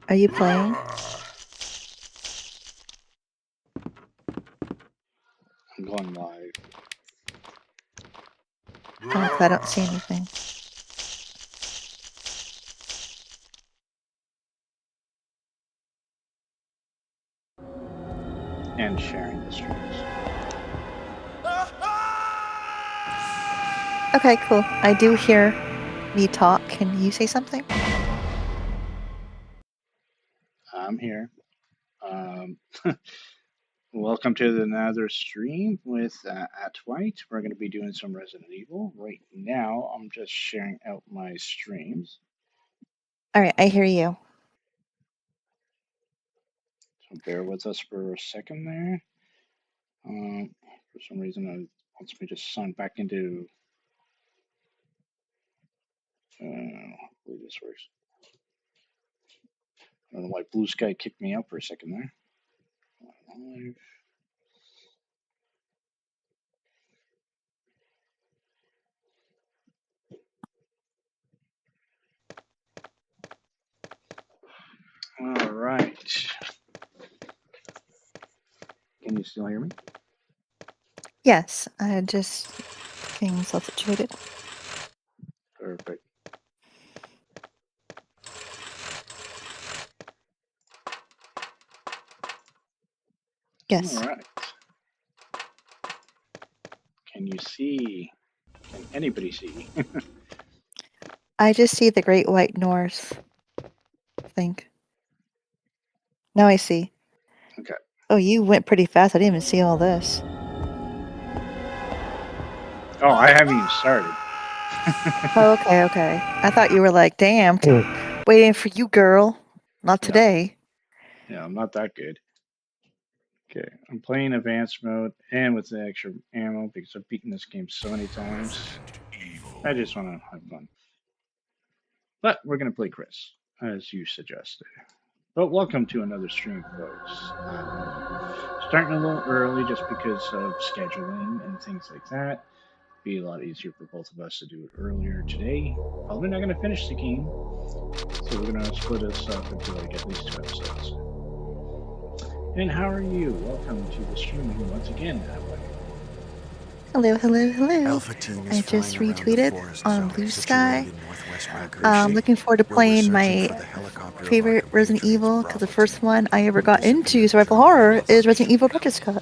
Are you playing? I'm going live. Oh, I don't see anything. And sharing the streams. Okay, cool. I do hear me talk. Can you say something? I'm here. Welcome to another stream with Atwight. We're going to be doing some Resident Evil. Right now, I'm just sharing out my streams. Alright, I hear you. So bear with us for a second there. For some reason, it wants me to sign back into... hopefully this works. I don't know why Blue Sky kicked me out for a second there. Live. All right. Can you still hear me? Yes, I just getting myself situated. Perfect. Yes. All right. Can you see? Can anybody see? I just see the Great White North, I think. Now I see. Okay. Oh, you went pretty fast. I didn't even see all this. Oh, I haven't even started. Oh, okay. I thought you were like, damn, waiting for you, girl. Not today. Yeah, I'm not that good. Okay, I'm playing advanced mode and with the extra ammo because I've beaten this game so many times. I just want to have fun. But we're going to play Chris, as you suggested. But welcome to another stream, folks. Starting a little early just because of scheduling and things like that. Be a lot easier for both of us to do it earlier today. Probably not going to finish the game, so we're going to split us up into like at least 2 episodes. And how are you? Welcome to the stream once again. Hello. I just retweeted on Blue Sky. Looking forward to playing my favorite Resident Evil, because the first one I ever got into survival horror is Resident Evil Director's Cut.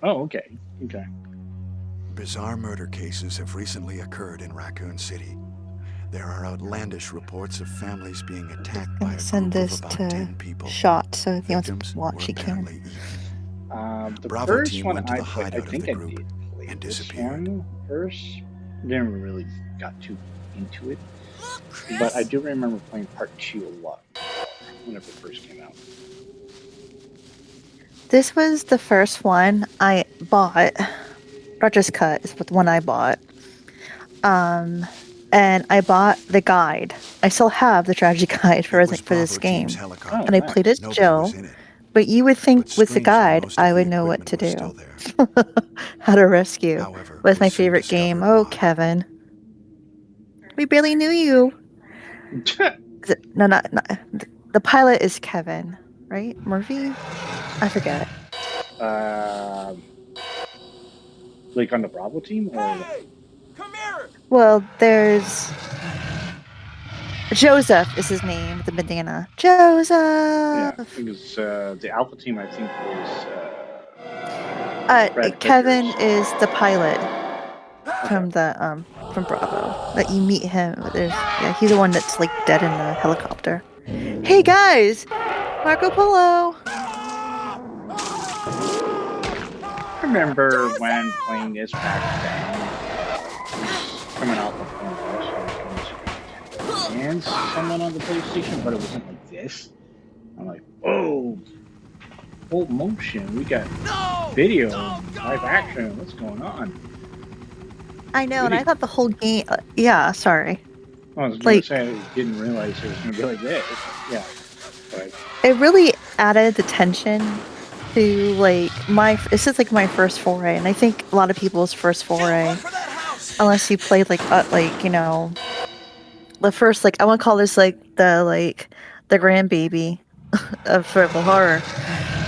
Oh, okay. Okay. Bizarre murder cases have recently occurred in Raccoon City. There are outlandish reports of families being attacked by a send group this of about to 10 people. Shot, so if he wants Victims to watch, were he can. apparently eaten. The Bravo first team one went to I the played, I hideout of think the I group did play and this disappeared. one first. Never really got too into it, but I do remember playing part 2 a lot whenever it first came out. This was the first one I bought. Director's Cut is the one I bought. And I bought the guide. I still have the strategy guide for this game. Oh, And I played as Jill. But you would think with the guide, I would know what to do. How to rescue. However, Was my favorite game. Oh, Kevin. We barely knew you. No, not. The pilot is Kevin, right? Murphy? I forget. Like on the Bravo team? Or... Hey! Come here! Well, there's... Joseph is his name with the bandana. Joseph! Yeah, because the Alpha team, I think, was... Kevin is the pilot from from Bravo. That you meet him. He's the one that's like dead in the helicopter. Hey guys! Marco Polo! I remember when playing this back then, coming out with and someone on the PlayStation, but it wasn't like this. I'm like, oh, full motion. We got video, live action. What's going on? I know, and I thought the whole game. Yeah, sorry. I was gonna say I didn't realize it was gonna be like this. Yeah, but it really added the tension to like this is like my first foray, and I think a lot of people's first foray, unless you played like the first, like, I want to call this like the grandbaby of survival horror,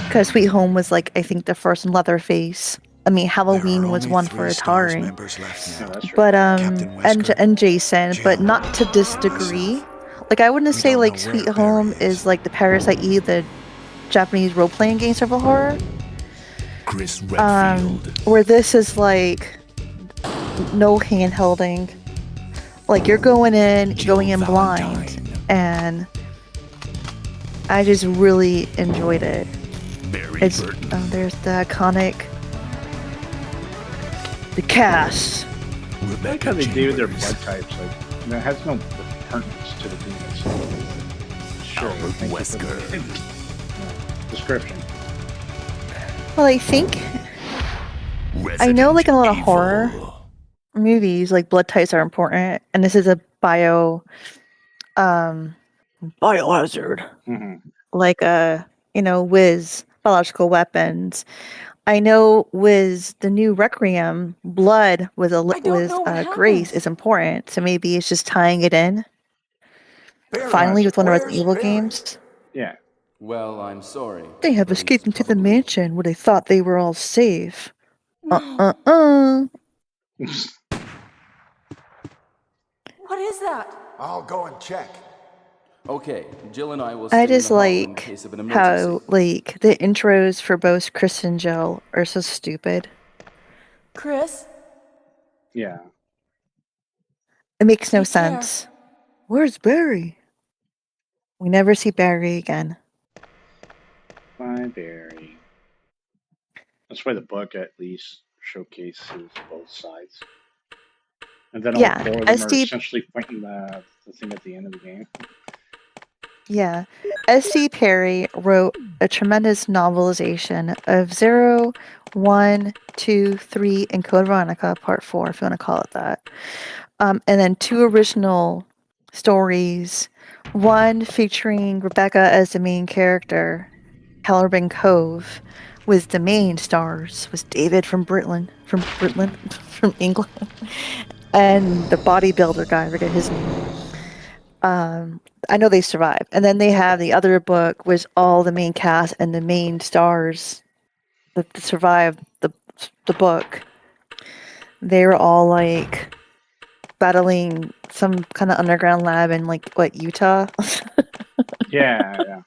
because Sweet Home was like, I think, the first in Leatherface. I mean, Halloween was one for Atari. Members left now. No, that's true. But Captain Wesker, and Jason, but Jill, not to this degree. Like, I wouldn't We say don't like know Sweet where Home Barry is. is like the Parasite Eve, the Japanese role playing game survival horror. Chris Redfield. Where this is like no handholding. Like, you're going in blind, Valentine. and I just really enjoyed it. Barry It's Burton. there's the iconic the cast. I like Rebecca how they gave their Chambers. blood types. Like, you know, it has no pertinence to the demons. Sure. Albert thank you for Wesker. the description. Well, I think I know, like, in a lot of horror movies, like, blood types are important, and this is a biohazard, Mm-hmm. like with biological weapons. I know with the new Requiem, blood with grace is important, so maybe it's just tying it in. Finally, with one of the Resident Evil games, Yeah. Well, I'm sorry. they have but he's escaped into the probably- mansion where they thought they were all safe. What is that? I'll go and check. Okay, Jill and I will stay I in just the hall in like case of an how emergency. like the intros for both Chris and Jill are so stupid. Chris? Yeah. It makes no Take care. sense. Where's Barry? We never see Barry again. Bye, Barry. That's why the book at least showcases both sides. And then all Yeah, four of them are SD essentially fighting the thing at the end of the game. Yeah. S.C. Perry wrote a tremendous novelization of 0, 1, 2, 3, and Code Veronica Part 4, if you want to call it that. And then 2 original stories, one featuring Rebecca as the main character, Hellerbin Cove, with the main stars was David from Britland, from England, and the bodybuilder guy, I forget his name. I know they survived. And then they have the other book was all the main cast and the main stars that survived the book. They were all like battling some kind of underground lab in Utah. Yeah.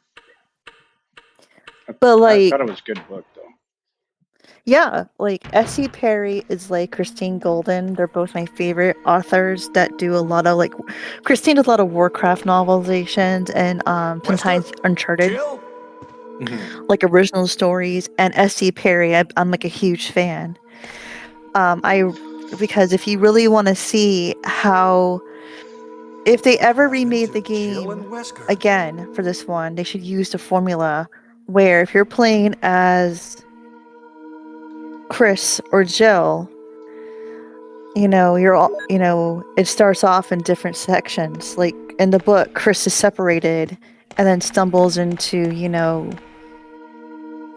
But I thought it was a good book though. yeah, like S.C. Perry is like Christine Golden. They're both my favorite authors that do a lot of Christine does a lot of Warcraft novelizations and sometimes Uncharted, Jill? like original stories. And S.C. Perry, I'm like a huge fan. Because if you really want to see how, if they ever remade the Jill and game Wesker. again for this one, they should use the formula where if you're playing as Chris or Jill, you're all, it starts off in different sections. Like in the book, Chris is separated and then stumbles into,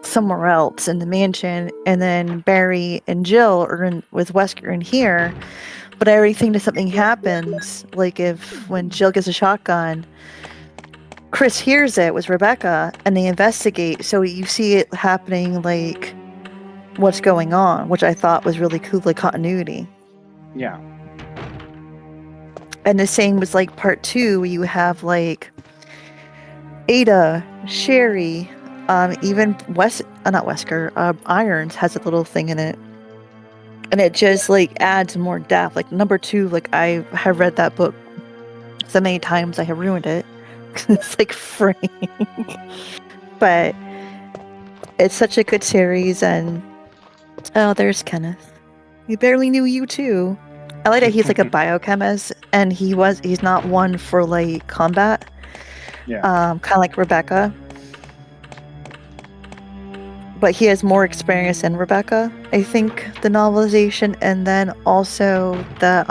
somewhere else in the mansion, and then Barry and Jill are with Wesker in here. But everything that something happens, like when Jill gets a shotgun, Chris hears it with Rebecca and they investigate, so you see it happening like what's going on, which I thought was really cool, like continuity. Yeah. And the same was like part 2, where you have like Ada, Sherry, even not Wesker, Irons has a little thing in it. And it just like adds more depth. Like number 2, like I have read that book so many times I have ruined it. It's like Frank. But it's such a good series. And oh, there's Kenneth. We barely knew you too. I like that he's like a biochemist, and he's not one for like combat. Yeah. Kind of like Rebecca. But he has more experience than Rebecca, I think, the novelization. And then also the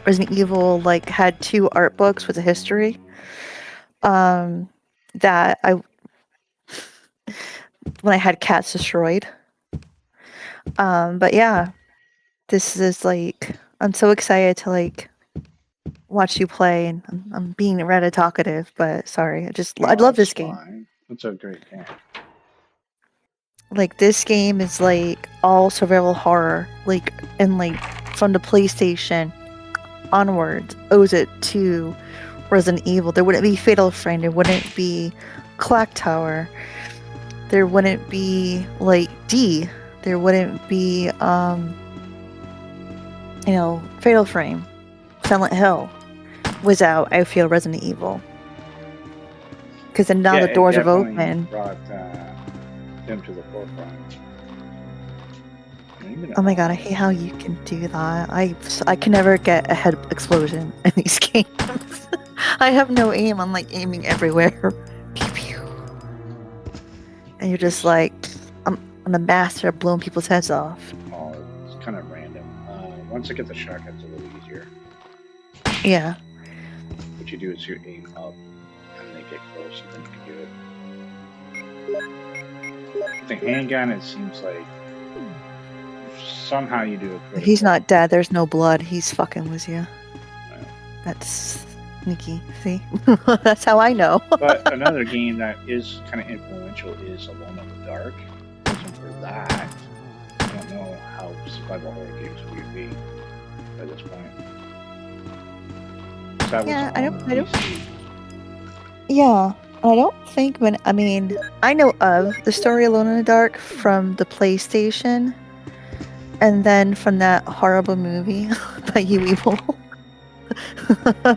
Resident Evil had 2 art books with a history. That when I had cats destroyed. But yeah, this is I'm so excited to watch you play, and I'm being rather talkative, but sorry. I No, love that's this game. fine. It's a great game. Like, this game is like all survival horror, like, and like from the PlayStation onwards owes it to Resident Evil. There wouldn't be Fatal Frame, there wouldn't be Clock Tower, there wouldn't be like D, there wouldn't be Fatal Frame, Silent Hill without, I feel, Resident Evil. Because then now the doors have opened. Brought them to the forefront. Oh my god, I hate how you can do that. I can never get a head explosion in these games. I have no aim. I'm like aiming everywhere. Pew pew. And you're just like, I'm the master of blowing people's heads off. Oh, it's kind of random. Once I get the shotgun, it's a little easier. Yeah. What you do is you aim up, and they get close, and then you can do it. The handgun, it seems like somehow you do it. He's not dead. There's no blood. He's fucking with you. Right. That's sneaky. See? That's how I know. But another game that is kind of influential is Alone in the Dark. And for that, I don't know how survival horror games would be by this point. Yeah, I don't. Yeah, I don't think I know of the story Alone in the Dark from the PlayStation, and then from that horrible movie by You Evil,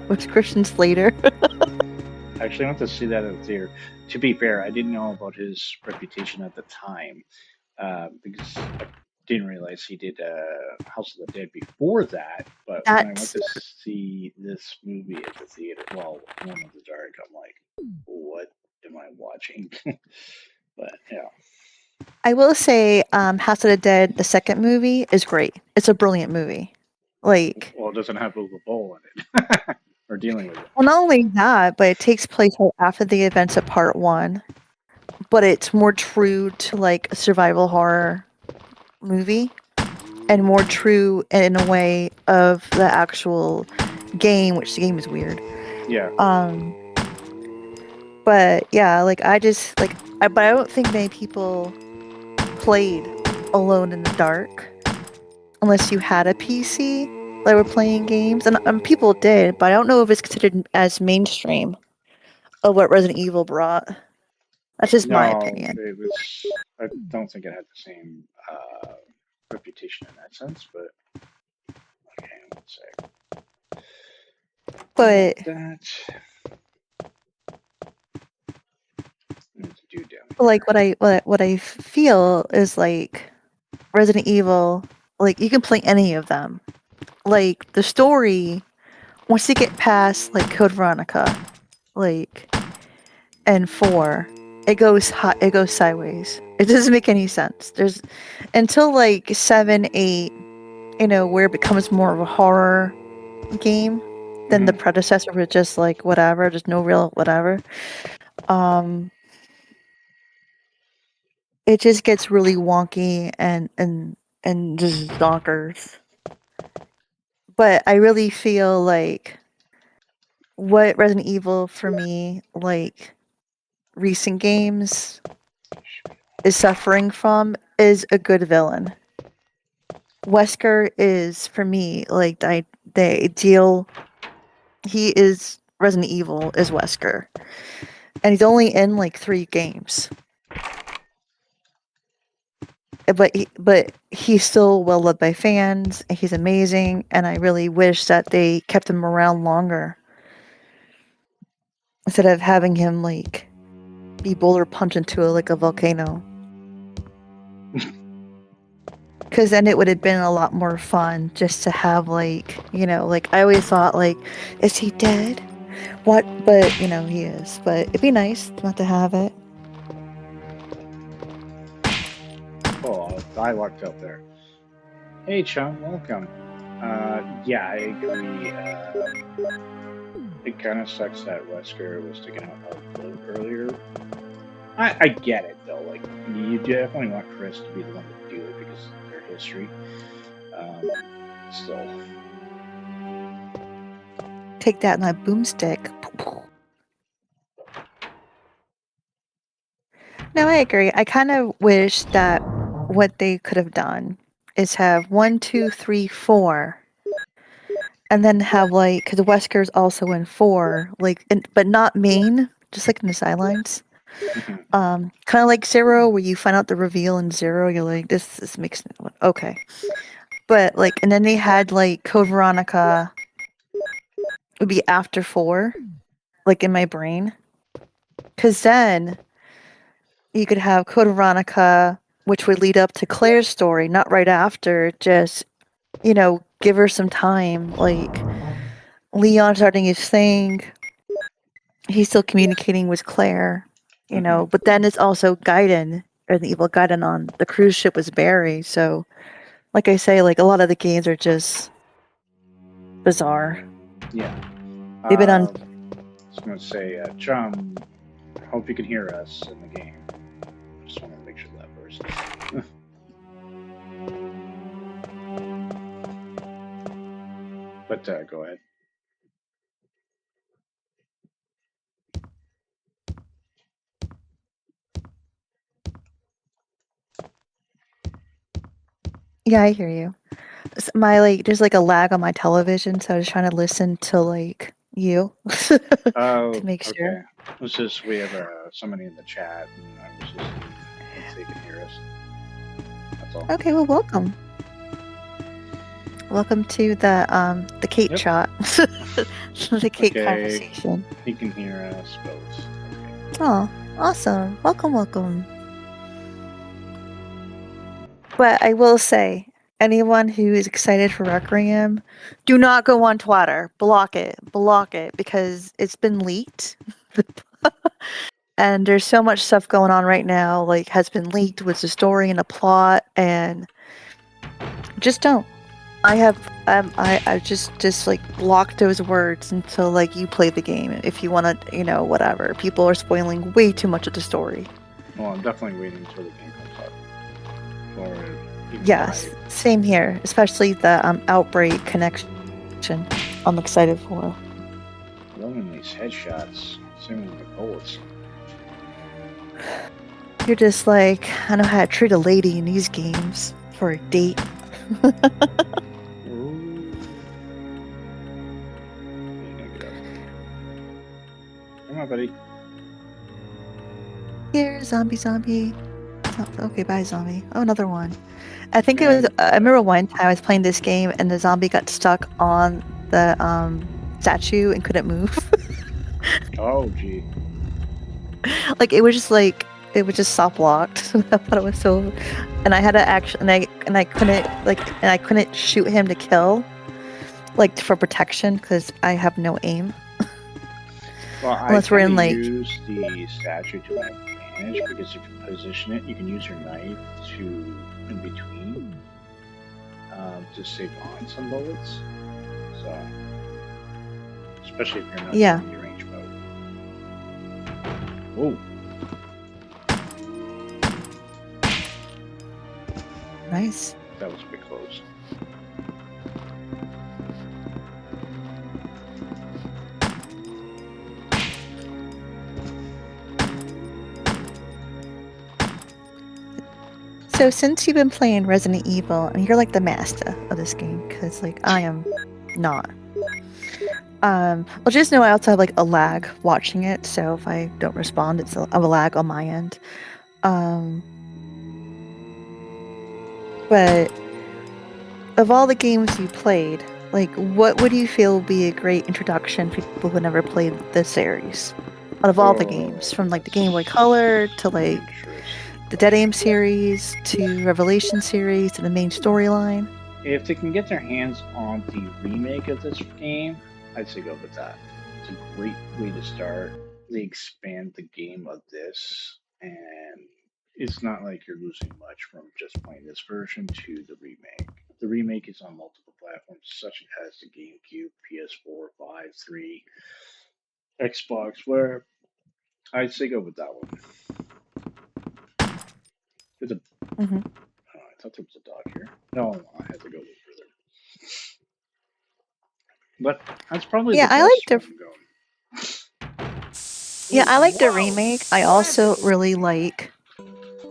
with Christian Slater. I actually went to see that in the theater. To be fair, I didn't know about his reputation at the time because I didn't realize he did House of the Dead before that. But when I went to see this movie at the theater, well, Alone in the Dark, I'm like, what am I watching? But yeah. I will say, House of the Dead, the second movie, is great. It's a brilliant movie. Like, well, it doesn't have Uwe Boll in it. Or dealing with it. Well, not only that, but it takes place right after the events of part 1. But it's more true to like a survival horror movie, and more true in a way of the actual game, which the game is weird. Yeah. But yeah, like but I don't think many people played Alone in the Dark unless you had a PC that were playing games, and people did, but I don't know if it's considered as mainstream of what Resident Evil brought. That's just my opinion. It was. I don't think it had the same reputation in that sense, but okay, let's say. But like what I feel is like Resident Evil, like you can play any of them. Like the story, once you get past like Code Veronica, like and 4, it goes sideways. It doesn't make any sense. There's until like 7, 8, where it becomes more of a horror game than the predecessor was just like whatever, just no real whatever. It just gets really wonky and just zonkers. But I really feel like what Resident Evil for me, like recent games, is suffering from is a good villain. Wesker is, for me, like the ideal. He is Resident Evil is Wesker, and he's only in like 3 games. But he's still well loved by fans, and he's amazing, and I really wish that they kept him around longer instead of having him like be boulder punched into a volcano. Because then it would have been a lot more fun just to have like I always thought like, is he dead? What? But he is. But it'd be nice not to have it. Oh, I walked up there. Hey, Chum, welcome. Yeah, I agree. It kind of sucks that Wesker was taken out a little earlier. I get it, though. Like, you definitely want Chris to be the one to do it because of their history. Still. take that and a boomstick. No, I agree. I kind of wish that what they could have done is have 1, 2, 3, 4, and then have like because Wesker's also in 4, like, but not main, just like in the sidelines. Kind of like 0, where you find out the reveal in 0. You're like, this makes okay, but like, and then they had like Code Veronica would be after 4, like in my brain, because then you could have Code Veronica, which would lead up to Claire's story, not right after. Just, give her some time. Like Leon starting his thing, he's still communicating with Claire, But then it's also Gaiden, or the evil Gaiden on the cruise ship was Barry. So, like I say, like a lot of the games are just bizarre. Yeah. They've been on. I was going to say, Chum, hope you can hear us in the game. Just want to make sure that first. But go ahead. Yeah, I hear you. There's like a lag on my television, so I was trying to listen to like you to make sure. Okay. It's just we have somebody in the chat, and I was just let's see if they can hear us. That's all. Okay, well, welcome. Welcome to the Kate shot, the Kate conversation. He can hear us both. Okay. Oh, awesome! Welcome. But I will say, anyone who is excited for Requiem, do not go on Twitter. Block it, because it's been leaked. And there's so much stuff going on right now, like has been leaked with the story and the plot, and just don't. I just like block those words until like you play the game. If you want to, whatever. People are spoiling way too much of the story. Well, I'm definitely waiting until the game comes up. Yes, same here. Especially the Outbreak connection. I'm excited for. Loving these headshots, same with the bullets. You're just like, I know how to treat a lady in these games for a date. Come on, buddy. Here, zombie. Oh, okay, bye, zombie. Oh, another one. I think it was. I remember one time I was playing this game and the zombie got stuck on the statue and couldn't move. Oh, gee. Like it was just soft locked. I thought it was so. And I had to actually, and I couldn't shoot him to kill, like for protection, because I have no aim. Well, unless we're in like use the statue to my advantage, because if you position it, you can use your knife to in between to save on some bullets. So, especially if you're not in your range mode. Oh, nice. That was a bit close. So since you've been playing Resident Evil, and you're like the master of this game, because like I am not. Well, just know I also have like a lag watching it, so if I don't respond, it's a lag on my end. But of all the games you played, like what would you feel would be a great introduction for people who never played the series? Out of all the games, from like the Game Boy Color to like the Dead Aim series to Revelation series to the main storyline. If they can get their hands on the remake of this game, I'd say go with that. It's a great way to start. They expand the game of this, and it's not like you're losing much from just playing this version to the remake. The remake is on multiple platforms, such as the GameCube, PS4, 5, 3, Xbox, where I'd say go with that one. There's a. Mm-hmm. Oh, I thought there was a dog here. No, I had to go a little further. But that's probably Yeah, the I best like the one going. the remake. I also really like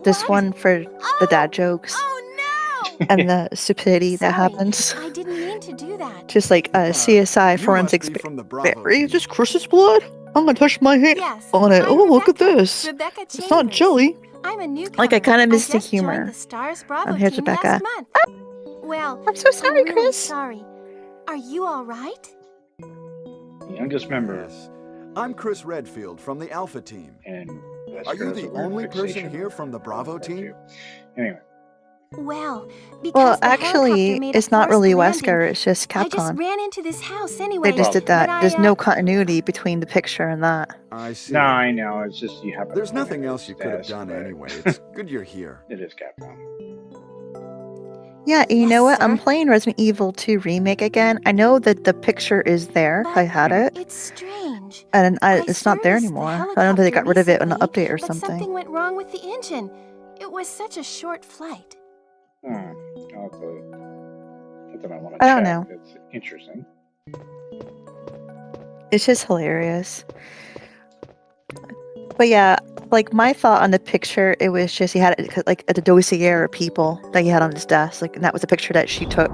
this What? one for the dad jokes Oh no! and the stupidity that Sorry, happens. I didn't mean to do that. Just like CSI You must forensics. be from the Bravo Is team. this Chris's blood? I'm gonna touch my hand Yes, on it. I'm Oh, look at Rebecca. this. Rebecca It's not Chambers. jelly. I'm a newcomer. Like, I kinda miss the just humor. joined the Stars Bravo Here's team Rebecca. last month. Well, I'm so sorry, I'm really Chris. sorry. Are you all right? Youngest member. Yes. I'm Chris Redfield from the Alpha team. And Are you has a the weird only person fixation here on from the Bravo that team? too. Anyway, Well, because Well, the actually, helicopter made it's a not forced really landing, Wesker. It's just I just Capcom. ran into this house anyway. They just did that. but There's no continuity between the picture and that. I see. no, I know. It's just you happen. There's to look nothing at else his you could have desk, done but anyway. It's good you're here. It is Capcom. Yeah, you Yes, know what? I'm sir. playing Resident Evil 2 Remake again. I know that the picture is there. But I had it. it's strange. And I it's not there serviced the anymore. I don't know if they helicopter got rid of it in an recently, update or but something. something went wrong with the engine. It was such a short flight. I'll have to. Something I want to I check. don't know. It's interesting. It's just hilarious. But yeah, like my thought on the picture, it was just he had it like a dossier of people that he had on his desk, like, and that was a picture that she took,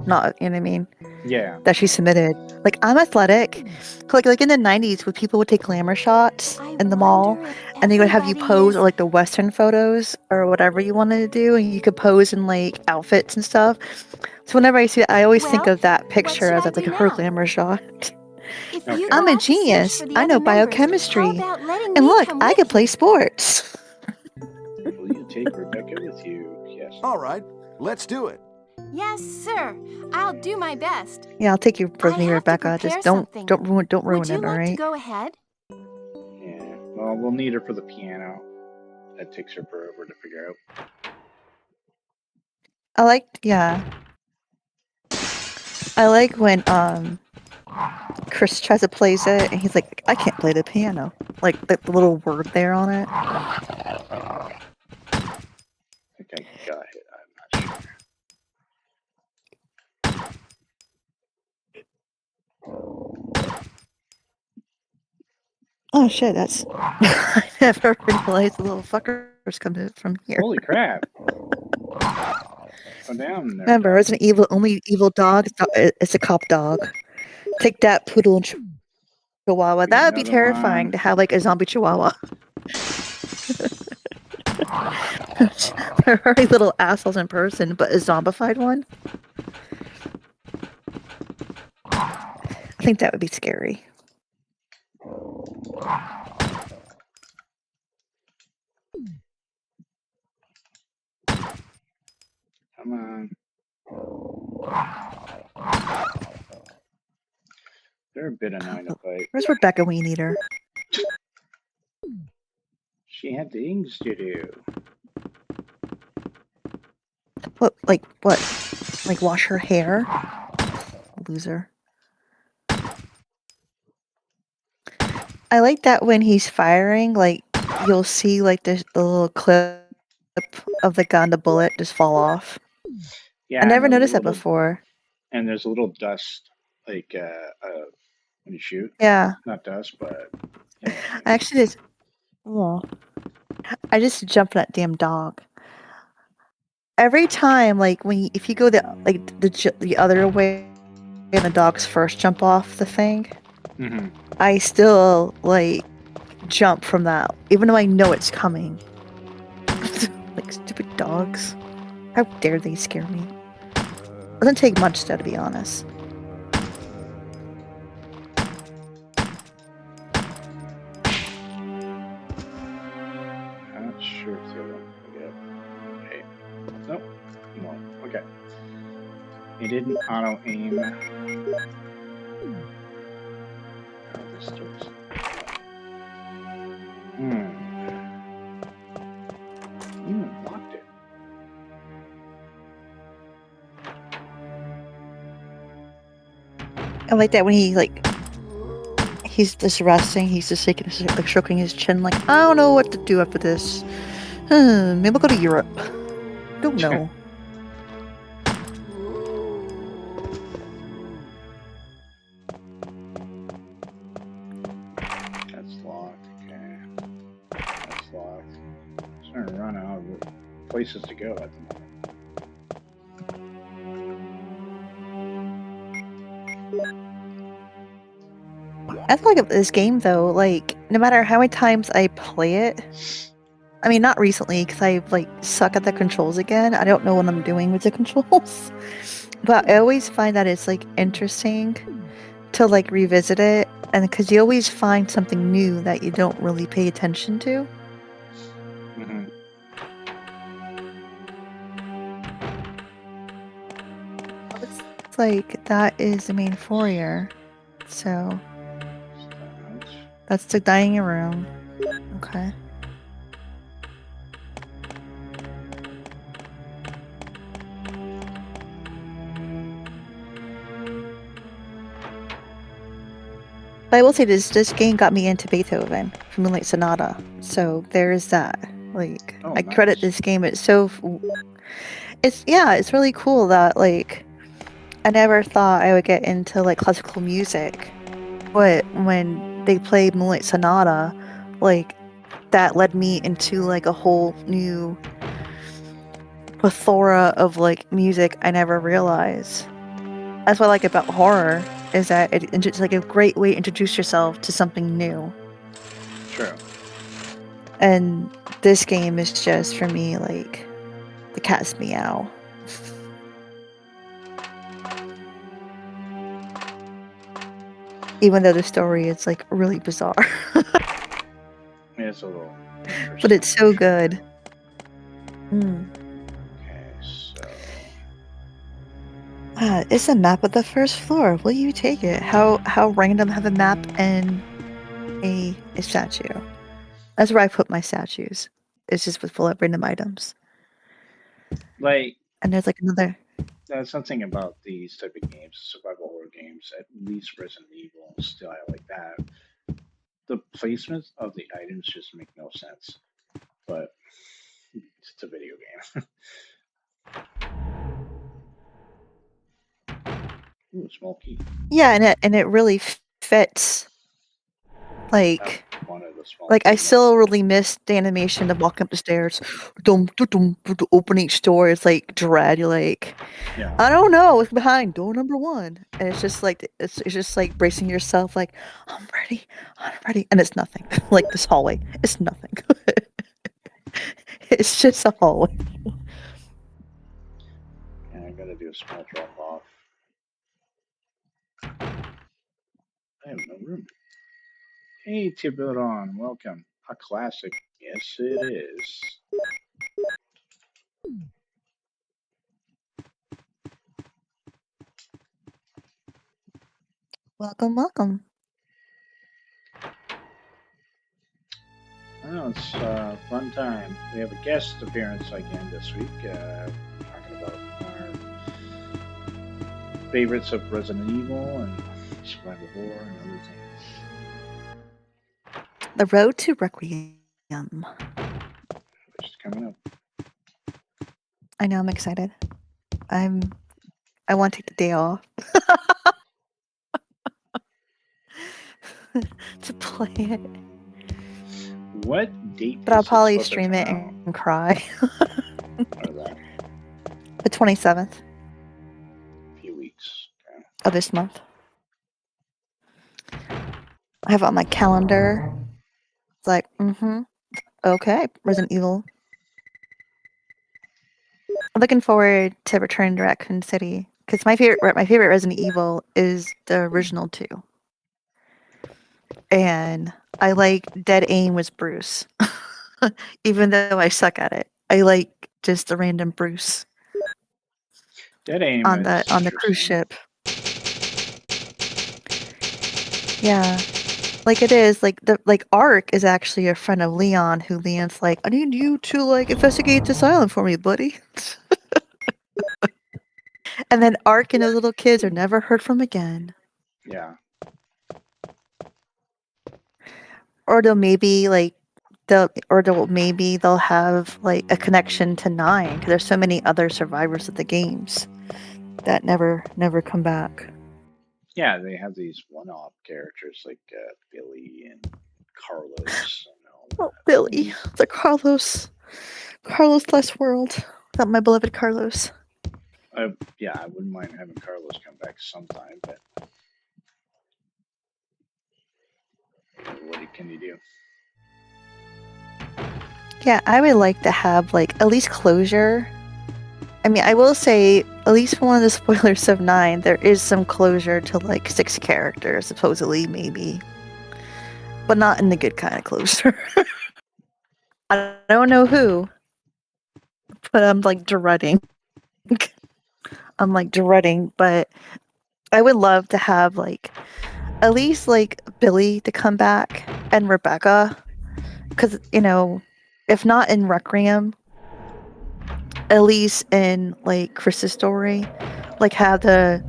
not, you know what I mean, Yeah. that she submitted. Like, I'm athletic, like in the '90s, when people would take glamour shots in the mall, and they would have you pose, or like the Western photos or whatever you wanted to do, and you could pose in like outfits and stuff. So whenever I see it, I always think Well, of that what picture should as I like do her now? glamour shot. If Okay. you I'm go a off to search genius. for the I other know members, biochemistry. how about letting And me look, come I with can you? play sports. Will you take Rebecca with you? Yes. All right, let's do it. Yes, sir. I'll do my best. Yeah, I'll take you with me, I have to Rebecca. prepare Just don't something. ruin Would it, you all like to right? go ahead? Yeah. Well, we'll need her for the piano. That takes her forever to figure out. I like when Chris tries to play it and he's like, I can't play the piano. Like the little word there on it. I think I got it. I'm not sure. Oh shit, that's I never realized the little fuckers come from here. Holy crap. Go down there. Remember, Resident Evil, only evil dog, it's a cop dog. Take that, poodle and chihuahua. That would be Another terrifying one. to have like a zombie chihuahua. They're very little assholes in person, but a zombified one? I think that would be scary. Come on. They're a bit annoying to fight. Where's Rebecca when you need her? She had things to do. What? Like what? Like wash her hair? Loser. I like that when he's firing, like you'll see like the little clip of the gun, the bullet just fall off. Yeah. I never and noticed that little- before. And there's a little dust, like when you shoot. Yeah. Not dust, but. Yeah. I actually just. Oh. I just jumped that damn dog. Every time, like if you go the other way, and the dogs first jump off the thing, Mm-hmm. I still like jump from that, even though I know it's coming. Like stupid dogs. How dare they scare me? Doesn't take much though, to be honest. I'm not sure if the other one can get. Okay. Nope. No. Okay. It didn't auto aim. Oh, this door's. Locked it. I like that when he's just resting, he's just like stroking his chin, like, I don't know what to do after this. Maybe I'll go to Europe. Don't know. places to go at the moment. I feel like this game though, like no matter how many times I play it, I mean not recently because I like suck at the controls again. I don't know what I'm doing with the controls, but I always find that it's like interesting to like revisit it, and because you always find something new that you don't really pay attention to. Mm-hmm. Looks like that is the main foyer, so that's the dining room. Okay. But I will say this game got me into Beethoven from Moonlight Sonata, so there's that. Like, I credit this game. It's really cool that like I never thought I would get into like classical music, but when they played Moonlight Sonata, like that led me into like a whole new plethora of like music I never realized. That's what I like about horror, is that it's like a great way to introduce yourself to something new. True. And this game is just, for me, like the cat's meow. Even though the story is like really bizarre. It's a little interesting. But it's so good. Okay, so it's a map of the first floor. Will you take it? How random have a map and a statue? That's where I put my statues. It's just full of random items. Like, and there's like another. That's something about these type of games, survival horror games, at least Resident Evil style like that. The placement of the items just make no sense. But it's a video game. Ooh, small key. Yeah, and it really fits. Like, I still really miss the animation of walking up the stairs, open each door. It's like dread. You're like, yeah. I don't know what's behind door number 1, and it's just like it's just like bracing yourself, like I'm ready, and it's nothing. Like this hallway, it's nothing. It's just a hallway. And I gotta do a small drop off. I have no room. Hey, Tiburon, welcome. A classic. Yes, it is. Welcome. Oh, it's a fun time. We have a guest appearance again this week, talking about our favorites of Resident Evil and survival horror and other things. The Road to Requiem. Which is coming up. I know, I'm excited. I want to take the day off to play it. What date? But I'll probably stream it and cry. The 27th. A few weeks. Okay. Of this month. I have it on my calendar. It's like, okay, Resident Evil. I'm looking forward to returning to Raccoon City because my favorite Resident Evil is the original 2. And I like dead aim with Bruce. Even though I suck at it. I like just the random Bruce. Dead aim on the cruise ship. Yeah. Like it is, like Ark is actually a friend of Leon, who Leon's like, I need you to like investigate this island for me, buddy. And then Ark and those little kids are never heard from again. Yeah. Or maybe they'll have like a connection to 9, because there's so many other survivors of the games that never come back. Yeah, they have these one-off characters like Billy and Carlos. Oh, Billy, the Carlos. Carlos Less World. Without my beloved Carlos. Yeah, I wouldn't mind having Carlos come back sometime, but what can you do? Yeah, I would like to have like at least closure. I mean, I will say, at least for one of the spoilers of 9, there is some closure to like 6 characters, supposedly, maybe. But not in the good kind of closure. I don't know who, but I'm like dreading. But I would love to have like at least like Billy to come back and Rebecca. Because, if not in Requiem, at least in like Chris's story, like have the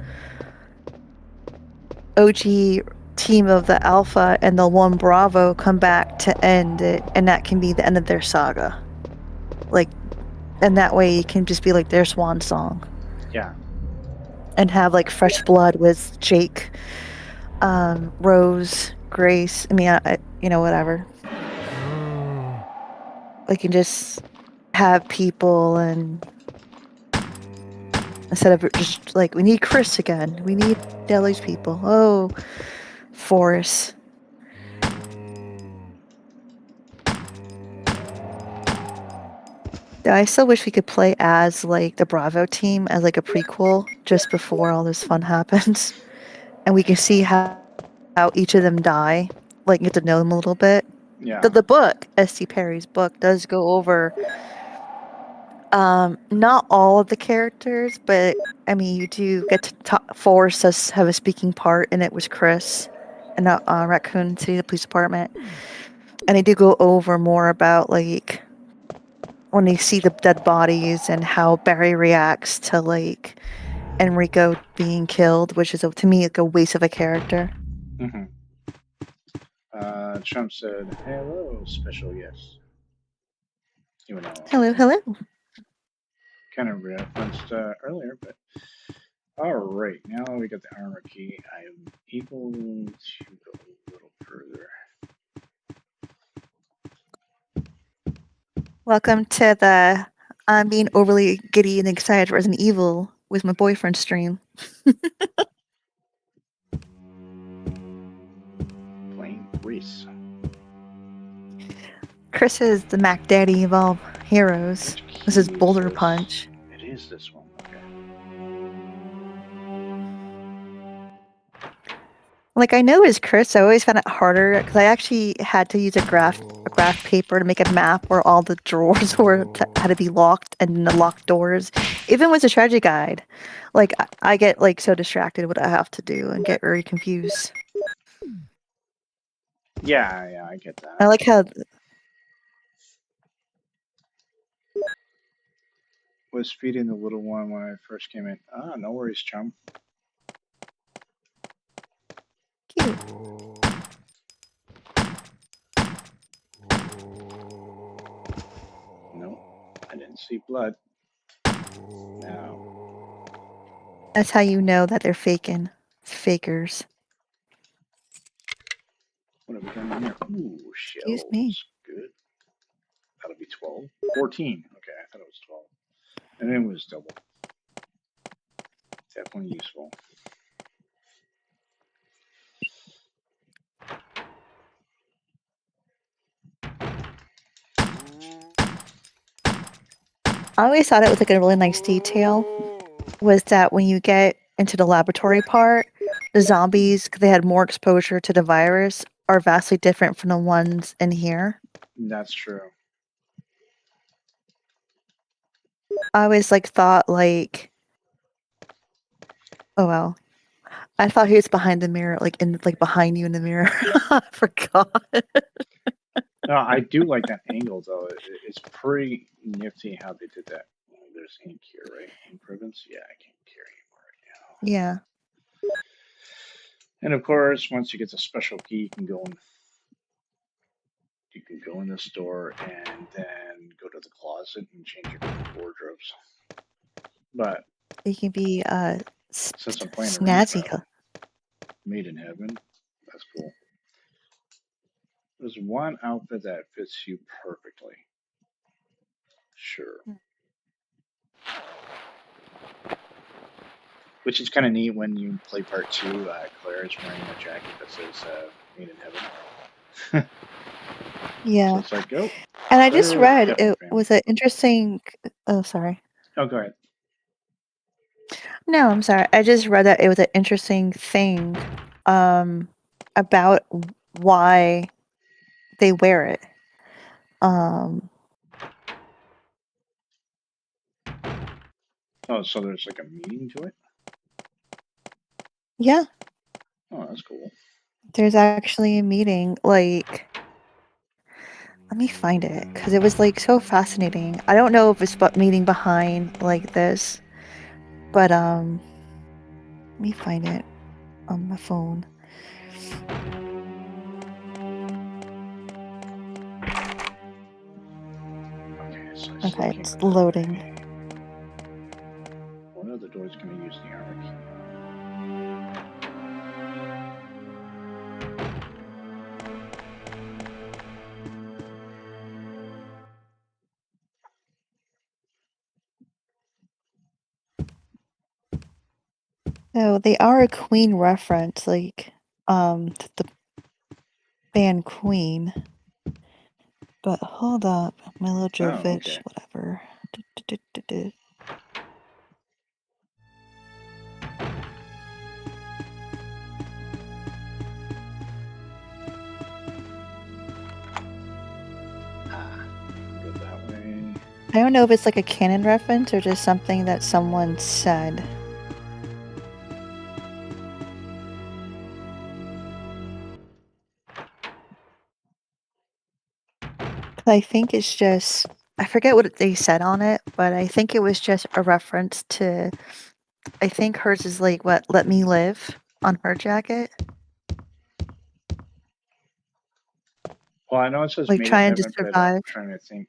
OG team of the Alpha and the 1 Bravo come back to end it, and that can be the end of their saga. Like, and that way it can just be like their swan song. Yeah. And have like fresh blood with Jake, Rose, Grace. I mean, whatever. We can just have people, and instead of just like, we need Chris again. We need all these people. Oh, Forrest. I still wish we could play as like the Bravo team as like a prequel just before all this fun happens, and we can see how each of them die, like get to know them a little bit. Yeah. The book, S.T. Perry's book, does go over not all of the characters, but I mean, you do get to talk. Forrest does have a speaking part, and it was Chris, and Raccoon City, the police department, and they do go over more about like when they see the dead bodies and how Barry reacts to like Enrico being killed, which is to me like a waste of a character. Mm-hmm. Trump said, "Hello, special guest." Even though Hello. kind of referenced earlier, but all right, now we got the armor key. I am able to go a little further. Welcome to the I'm being overly giddy and excited for Resident Evil with my boyfriend stream. Playing Reese. Chris is the Mac Daddy of all heroes. This is Boulder this? Punch. It is this one. Okay. Like, I know it's Chris. I always found it harder because I actually had to use a graph paper to make a map where all the drawers had to be locked and the locked doors. Even with the strategy guide, like I get like so distracted what I have to do and get very confused. Yeah, I get that. I like how Was feeding the little one when I first came in. No worries, chum. cute. No, I didn't see blood. No. That's how you know that they're faking. It's fakers. What have we done in here? Ooh, shells. Excuse me. Good. That'll be 12. 14. Okay, I thought it was 12. And it was double. Definitely useful. I always thought it was like a really nice detail was that when you get into the laboratory part, the zombies, because they had more exposure to the virus, are vastly different from the ones in here. That's true. I always like thought like, oh well, I thought he was behind the mirror, like behind you in the mirror. I forgot. No, I do like that angle though. It's pretty nifty how they did that. Oh, there's ink here, right? Improvements? Yeah, I can't carry anymore right now. Yeah. And of course, once you get the special key, you can go in the store and then go to the closet and change your wardrobes. But You can be since I'm playing snazzy. Made in Heaven, that's cool. There's one outfit that fits you perfectly. Sure. Which is kind of neat when you play part 2. Claire is wearing a jacket that says "Made in Heaven." So Yeah. it's like, oh, And I just Claire, read definitely it family. was an interesting. Oh, sorry. Oh, go ahead. No, I'm sorry. I just read that it was an interesting thing about why they wear it. Oh, so there's like a meaning to it? Yeah, Oh, that's cool. there's actually a meeting. Like, let me find it because it was like so fascinating. I don't know if it's what meaning behind like this, but let me find it on my phone. Okay, so I still Okay, can't it's go that loading. way. One of the doors going to use the armor key. So they are a Queen reference, like to the band Queen. But hold up, Milojevic, Okay. whatever. Du-du-du-du-du. Go that way. I don't know if it's like a canon reference or just something that someone said. I think it's just, I forget what they said on it, but I think it was just a reference to, I think hers is like what, Let Me Live on her jacket. Well, I know it says Like "Made in trying to Heaven," but I'm survive. trying to think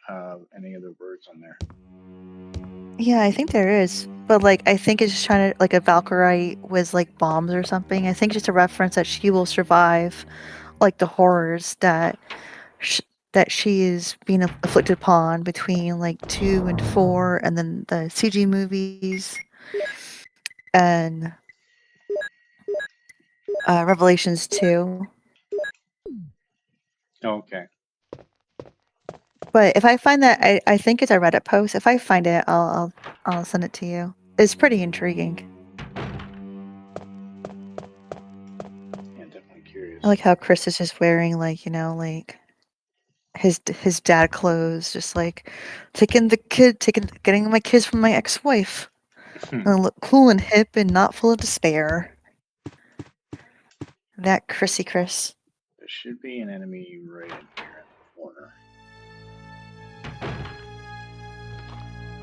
of any other words on there. Yeah, I think there is. But like, I think it's just trying to, like a Valkyrie with like bombs or something. I think just a reference that she will survive like the horrors that that she is being afflicted upon between like 2 and 4 and then the CG movies and Revelations 2. Okay. But if I find that, I think it's a Reddit post. If I find it, I'll send it to you. It's pretty intriguing. Yeah, definitely curious. I like how Chris is just wearing like, you know, like his dad clothes, just like getting my kids from my ex-wife. And look cool and hip and not full of despair. That Chrissy Chris. There should be an enemy right in here in the corner.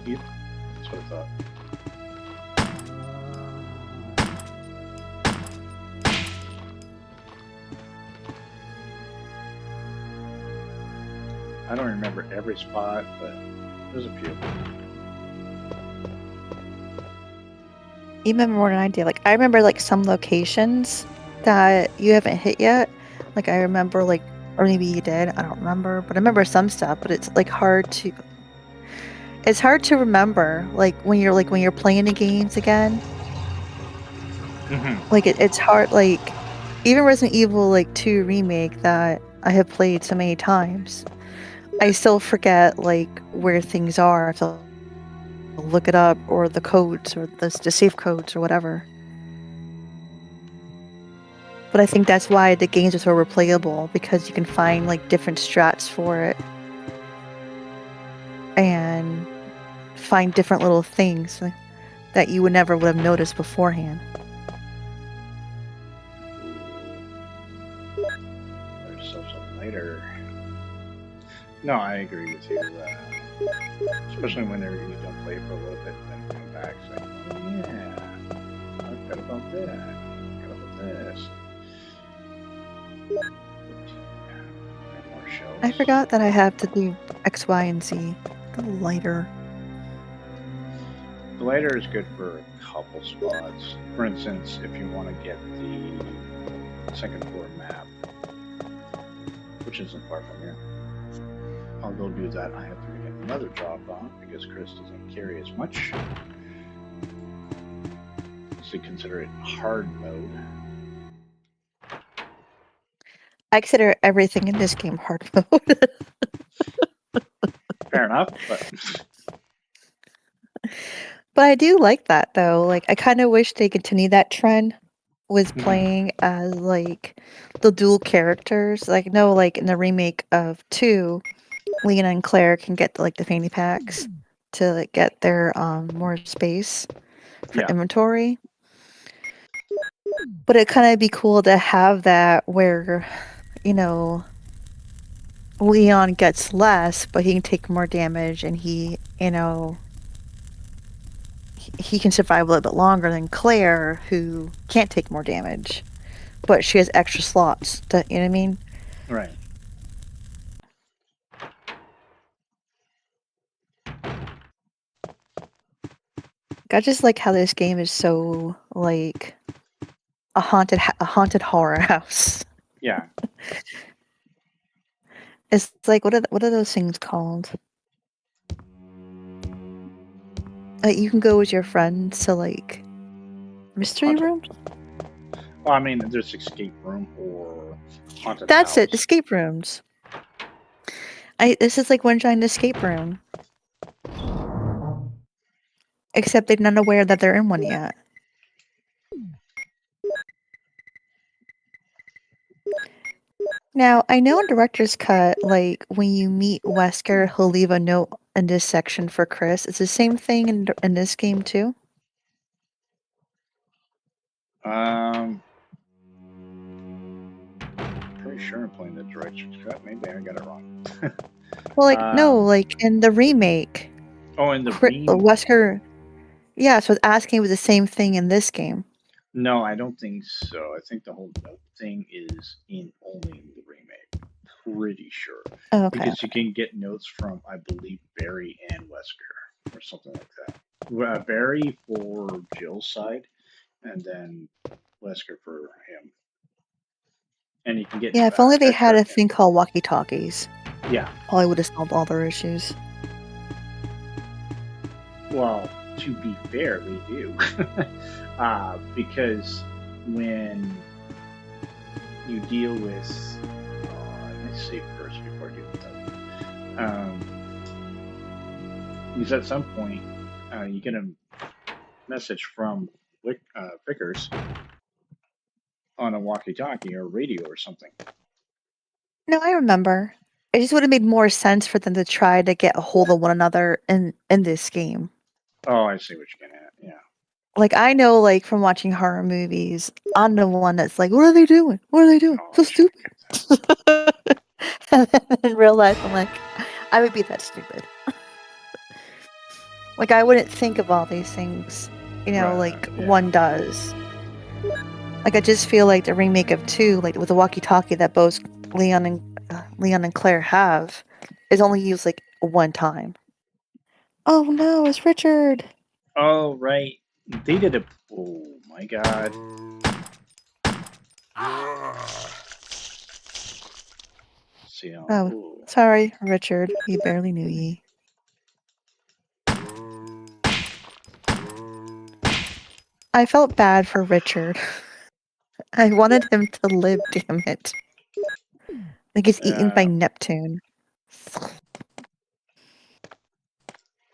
Yep, that's what I thought. I don't remember every spot, but there's a few. You remember more than I do. Like I remember like some locations that you haven't hit yet. Like I remember like, or maybe you did. I don't remember, but I remember some stuff. But it's like hard to. It's hard to remember like when you're playing the games again. Like it's hard. Like even Resident Evil like 2 remake that I have played so many times, I still forget like where things are. I have to look it up or the codes or the safe codes or whatever. But I think that's why the games are so replayable, because you can find like different strats for it and find different little things that you would have noticed beforehand. There's still some lighter. No, I agree with you. Especially when you don't play for a little bit and then come back. It's like, oh yeah, I forgot about that. I forgot about this. More shells. I forgot that I have to do X, Y, and Z. The lighter. The lighter is good for a couple spots. For instance, if you want to get the second floor map, which isn't far from here, I'll go do that. I have to get another drop on because Chris doesn't carry as much. So consider it hard mode. I consider everything in this game hard mode. Fair enough, but But I do like that though. Like I kind of wish they continued that trend with playing as like the dual characters. Like no, like in the remake of 2, Leon and Claire can get like the fanny packs to like, get their more space for inventory. But it kind of be cool to have that where, you know, Leon gets less, but he can take more damage, and he, you know, he can survive a little bit longer than Claire, who can't take more damage, but she has extra slots. You know what I mean? right. I just like how this game is so like a haunted horror house. Yeah. It's like what are those things called? Like you can go with your friends to like mystery rooms. Well, I mean, there's escape room or haunted That's house. it, escape rooms. This is like one giant escape room. Except they're not aware that they're in one yet. Now, I know in Director's Cut, like, when you meet Wesker, he'll leave a note in this section for Chris. It's the same thing in this game, too? Pretty sure I'm playing the Director's Cut. Maybe I got it wrong. Well, like, no, like, in the remake. Oh, in the remake? Wesker... Yeah, so it's asking if it was the same thing in this game. No, I don't think so. I think the whole note thing is only in the remake. Pretty sure. Oh, okay. Because you can get notes from, I believe, Barry and Wesker, or something like that. Barry for Jill's side, and then Wesker for him. And you can get... Yeah, if only they had a thing called walkie-talkies. Yeah. Probably would have solved all their issues. Well, to be fair, they do. Because when you deal with... let me see first before I do that. Because at some point, you get a message from Vickers on a walkie-talkie or radio or something. No, I remember. It just would have made more sense for them to try to get a hold of one another in this game. Oh, I see what you're getting at. Yeah. Like, I know, like, from watching horror movies, I'm the one that's like, what are they doing? What are they doing? So stupid. And then in real life, I'm like, I would be that stupid. Like, I wouldn't think of all these things, you know, one does. Like, I just feel like the remake of 2, like, with the walkie-talkie that both Leon and Claire have, is only used, like, one time. Oh, no, it's Richard. Oh, right. They did a... Oh, my God. See how... Oh, sorry, Richard. We barely knew ye. I felt bad for Richard. I wanted him to live, damn it. Like he's eaten by Neptune.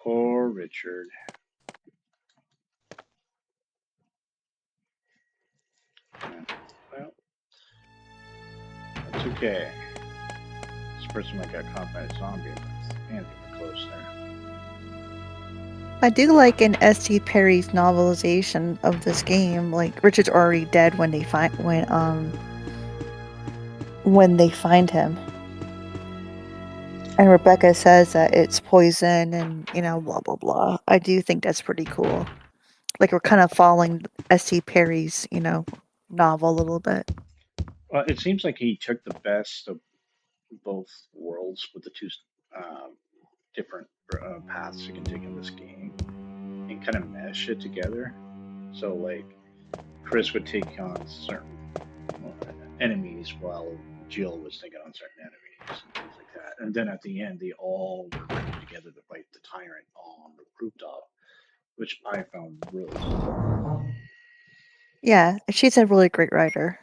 Poor Richard. Well, that's okay. This person might got caught by a zombie, but man, they were close there. I do like in S.T. Perry's novelization of this game, like Richard's already dead when they find him. And Rebecca says that it's poison and, you know, blah blah blah. I do think that's pretty cool. Like we're kind of following S.T. Perry's, you know, novel a little bit. Well, it seems like he took the best of both worlds with the two different paths you can take in this game and kind of mesh it together. So, like, Chris would take on certain enemies while Jill was taking on certain enemies and things like that. And then at the end, they all were working together together to fight the tyrant on the rooftop, which I found really cool. Yeah, she's a really great writer.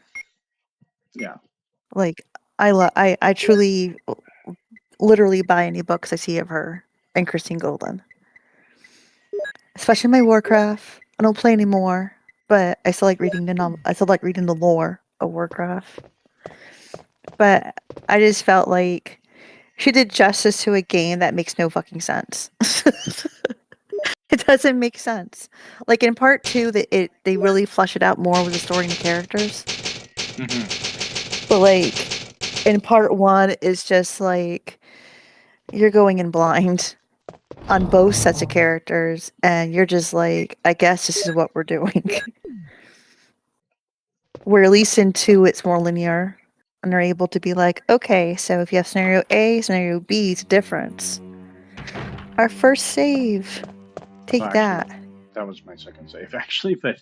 Yeah. Like, I truly, literally buy any books I see of her and Christine Golden. Especially my Warcraft. I don't play anymore, but I still like reading I still like reading the lore of Warcraft. But I just felt like she did justice to a game that makes no fucking sense. It doesn't make sense. Like in part 2, they really flesh it out more with the story and the characters. Mm-hmm. But like in part 1, it's just like you're going in blind on both sets of characters, and you're just like, I guess this is what we're doing. Where at least in 2, it's more linear, and they're able to be like, okay, so if you have scenario A, scenario B, it's a difference. Our first save. Take Well, that. actually, that was my second save, actually, but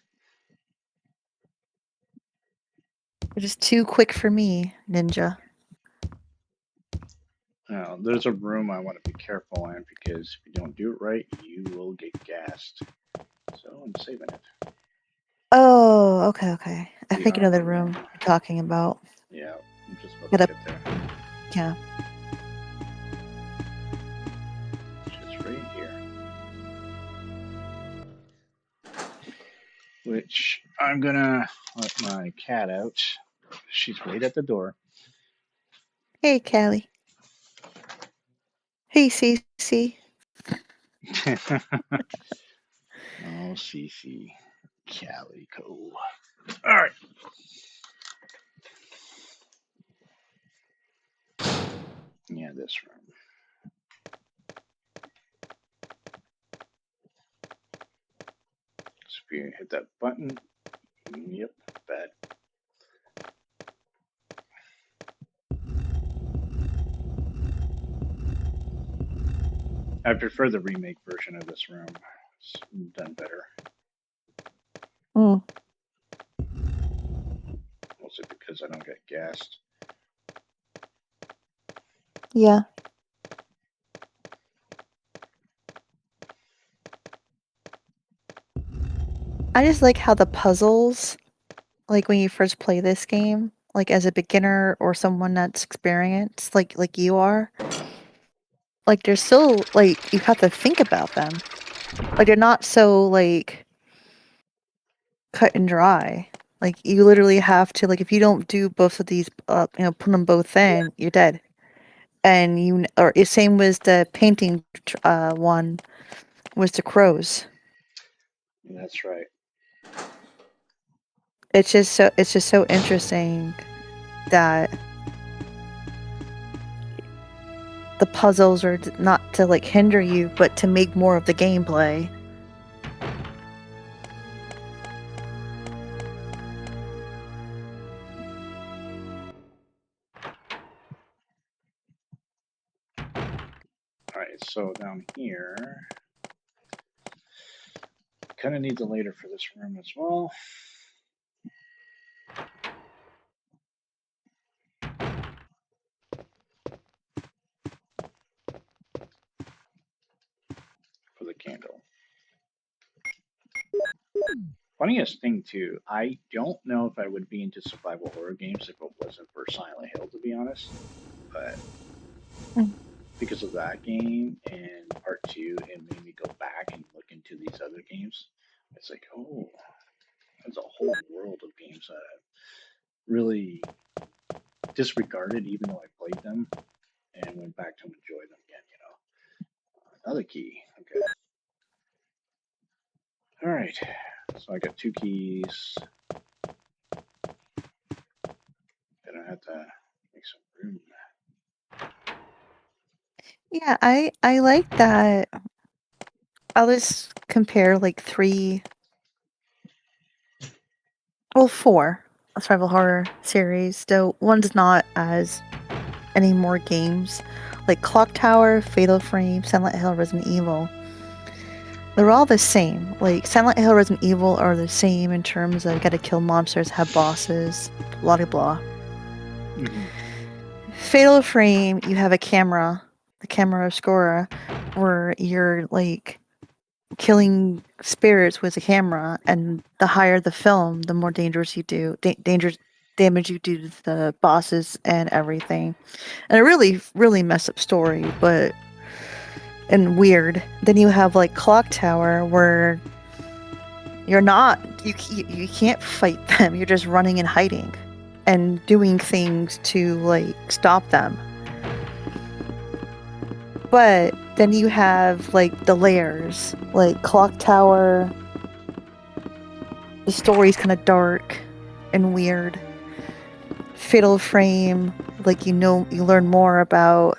You're just too quick for me, ninja. there's a room I want to be careful in because if you don't do it right, you will get gassed. So I'm saving it. Oh, okay. I The think another armor room you're talking about. Yeah, I'm just about Get to up. get there. Yeah. It's right here. Which I'm gonna let my cat out. She's right at the door. Hey, Callie. Hey, Cece. Oh, Cece. Calico. Alright. Yeah, this room. So if you hit that button, yep, bad. I prefer the remake version of this room. It's done better. Mm. Mostly because I don't get gassed. Yeah. I just like how the puzzles, like when you first play this game, like as a beginner or someone that's experienced, like you are, like they're still like you have to think about them. Like they're not so like cut and dry. Like you literally have to, like if you don't do both of these, put them both in, you're dead. And or same with the painting one, was the crows. That's right. It's just so interesting that the puzzles are not to like hinder you, but to make more of the gameplay. Alright, so down here, kind of need the later for this room as well. For the candle. Funniest thing too, I don't know if I would be into survival horror games if it wasn't for Silent Hill, to be honest. But because of that game and part 2, it made me go back and look into these other games. It's like, oh, there's a whole world of games that I've really disregarded, even though I played them, and went back to enjoy them again. Another key. Okay. All right. So I got 2 keys. Gonna have to make some room. Yeah, I like that. I'll just compare like 4 survival horror series. Though one's not as any more games, like Clock Tower, Fatal Frame, Silent Hill, Resident Evil. They're all the same. Like Silent Hill, Resident Evil are the same in terms of you gotta kill monsters, have bosses, blah blah blah. Mm-hmm. Fatal Frame, you have a camera, the camera obscura, where you're like killing spirits with a camera, and the higher the film, the more dangerous you do, dangerous damage you do to the bosses and everything. And a really messed up story, but and weird. Then you have like Clock Tower, where you can't fight them. You're just running and hiding and doing things to like stop them. But then you have like the layers, like Clock Tower. The story's kind of dark and weird. Fatal Frame, like you learn more about,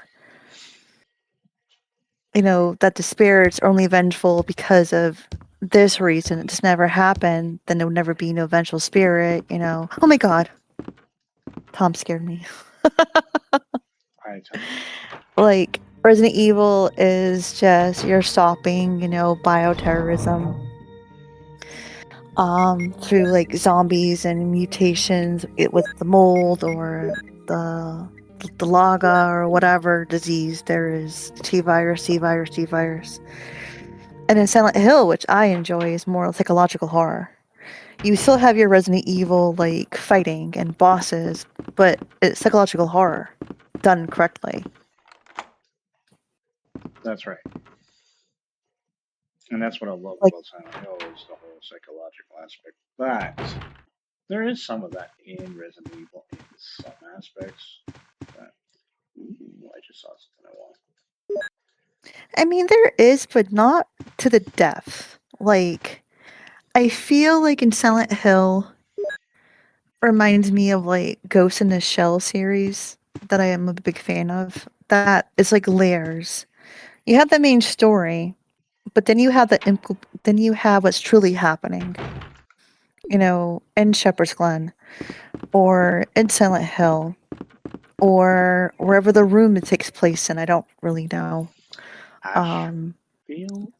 that the spirits are only vengeful because of this reason. It just never happened, then there would never be no vengeful spirit, Oh my god. Tom scared me. Like, Resident Evil is just, you're stopping, bioterrorism. Through like zombies and mutations with the mold or the Laga or whatever disease there is. T virus. And in Silent Hill, which I enjoy, is more psychological horror. You still have your Resident Evil like fighting and bosses, but it's psychological horror done correctly. That's right. And that's what I love about Silent Hill, is the whole psychological aspect. But there is some of that in Resident Evil in some aspects. But, I just saw something I want. I mean, there is, but not to the depth. Like, I feel like in Silent Hill reminds me of like Ghost in the Shell series that I am a big fan of. That is like layers. You have the main story, but then you have then you have what's truly happening. In Shepherd's Glen, or in Silent Hill, or wherever the room it takes place in. I don't really know. Ashfield?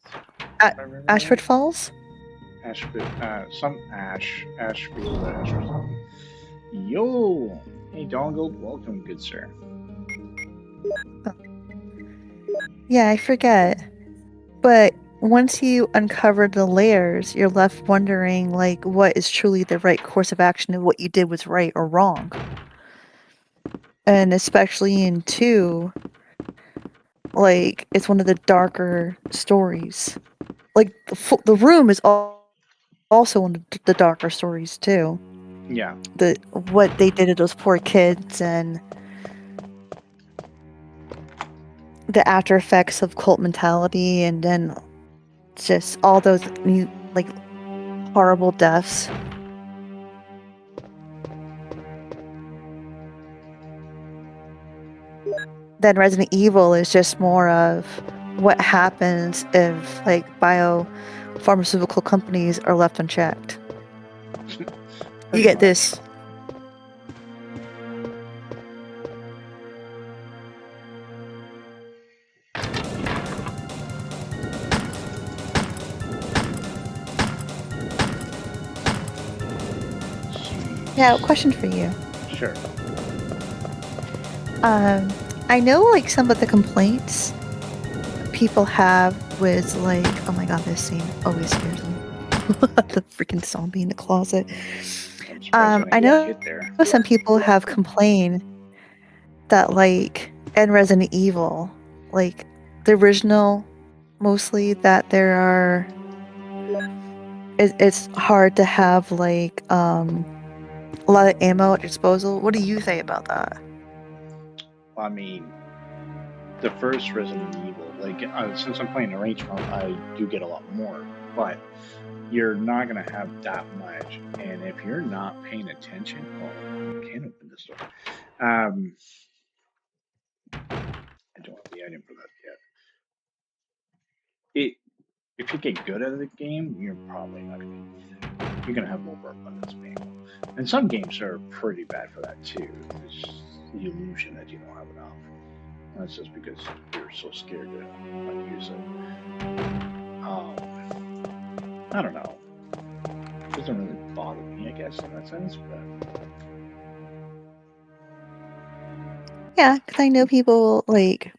Ashford Falls? Ashfield, Ashfield or something. Yo! Hey, Dongle, welcome, good sir. Yeah, I forget. But once you uncover the layers, you're left wondering, like, what is truly the right course of action and what you did was right or wrong. And especially in 2, like, it's one of the darker stories. Like, the room is also one of the darker stories, too. Yeah. What they did to those poor kids and the after effects of cult mentality, and then just all those like horrible deaths. Then Resident Evil is just more of what happens if like biopharmaceutical companies are left unchecked. You get this. Now, question for you. Sure. I know like some of the complaints people have with like, oh my god, this scene always scares me. The freaking zombie in the closet. I know some people have complained that like in Resident Evil, like the original, mostly, that there are it's hard to have like a lot of ammo at your disposal. What do you say about that? I mean, the first Resident Evil, like, since I'm playing arranged mode, I do get a lot more, but you're not going to have that much, and if you're not paying attention, I can't open this door. I don't have the item for that yet. If you get good at the game, you're probably not going to, you're going to have overabundance of ammo. And some games are pretty bad for that too. It's the illusion that you don't have enough. That's just because you're so scared to use it. I don't know. It doesn't really bother me, I guess, in that sense. But yeah, because I know people like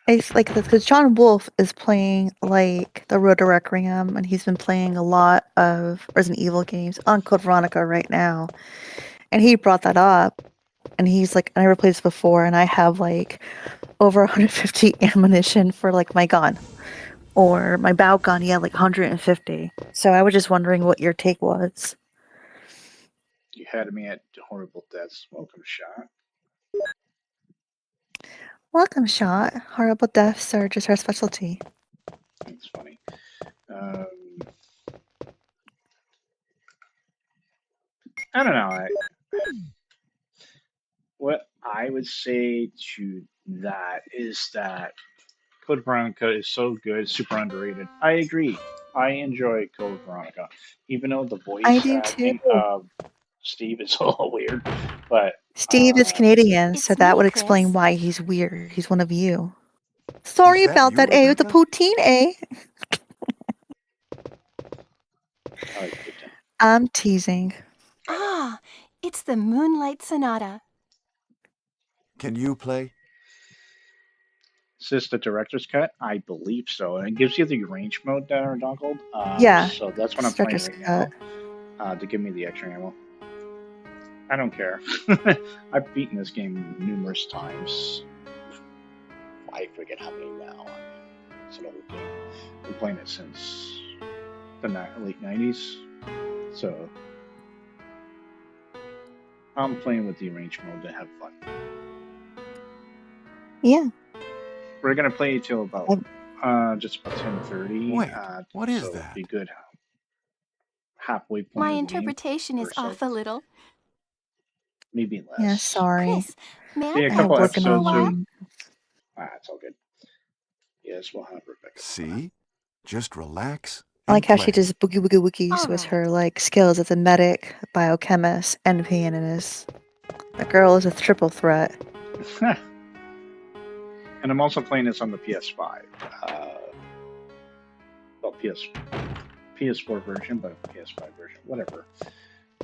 It's like because John Wolfe is playing like the Road to Requiem, and he's been playing a lot of Resident Evil games on Code Veronica right now. And he brought that up, and he's like, I never played this before, and I have like over 150 ammunition for like my gun. Or my bow gun, yeah, like 150. So I was just wondering what your take was. You had me at horrible deaths. Welcome, shot. Welcome, Shot. Horrible deaths are just our specialty. That's funny. I don't know. What I would say to that is that Code Veronica is so good, super underrated. I agree. I enjoy Code Veronica, even though the voice I do too. acting of Steve is a little weird. But Steve is Canadian, so It's that me, would explain Chris. why he's weird. He's one of you. Sorry that about you, that, A with the Rebecca? poutine, A. I like Putin. I'm teasing. Ah, it's the Moonlight Sonata. Can you play? Is this the director's cut? I believe so. And it gives you the range mode that are dongled. Yeah, So that's what I'm playing Director's right cut. now. To give me the extra ammo. I don't care. I've beaten this game numerous times. I forget how many now. It's an old game. I've been playing it since the late 90s. So I'm playing with the arrange mode to have fun. Yeah. We're gonna play till about just about 10:30. Wait, what is so that? Be good. Halfway point. My of the interpretation game, is or so. off a little. Maybe less. Yeah, sorry. Chris, may Yeah, I a I have couple work in the episodes. morning. It's all good. Yes, we'll have Rebecca. See? Just relax I like and how play. she just boogie woogie woogies All with right. her like skills as a medic, biochemist, and pianist. The girl is a triple threat. And I'm also playing this on the PS5. Well, PS4 version, but PS5 version, whatever.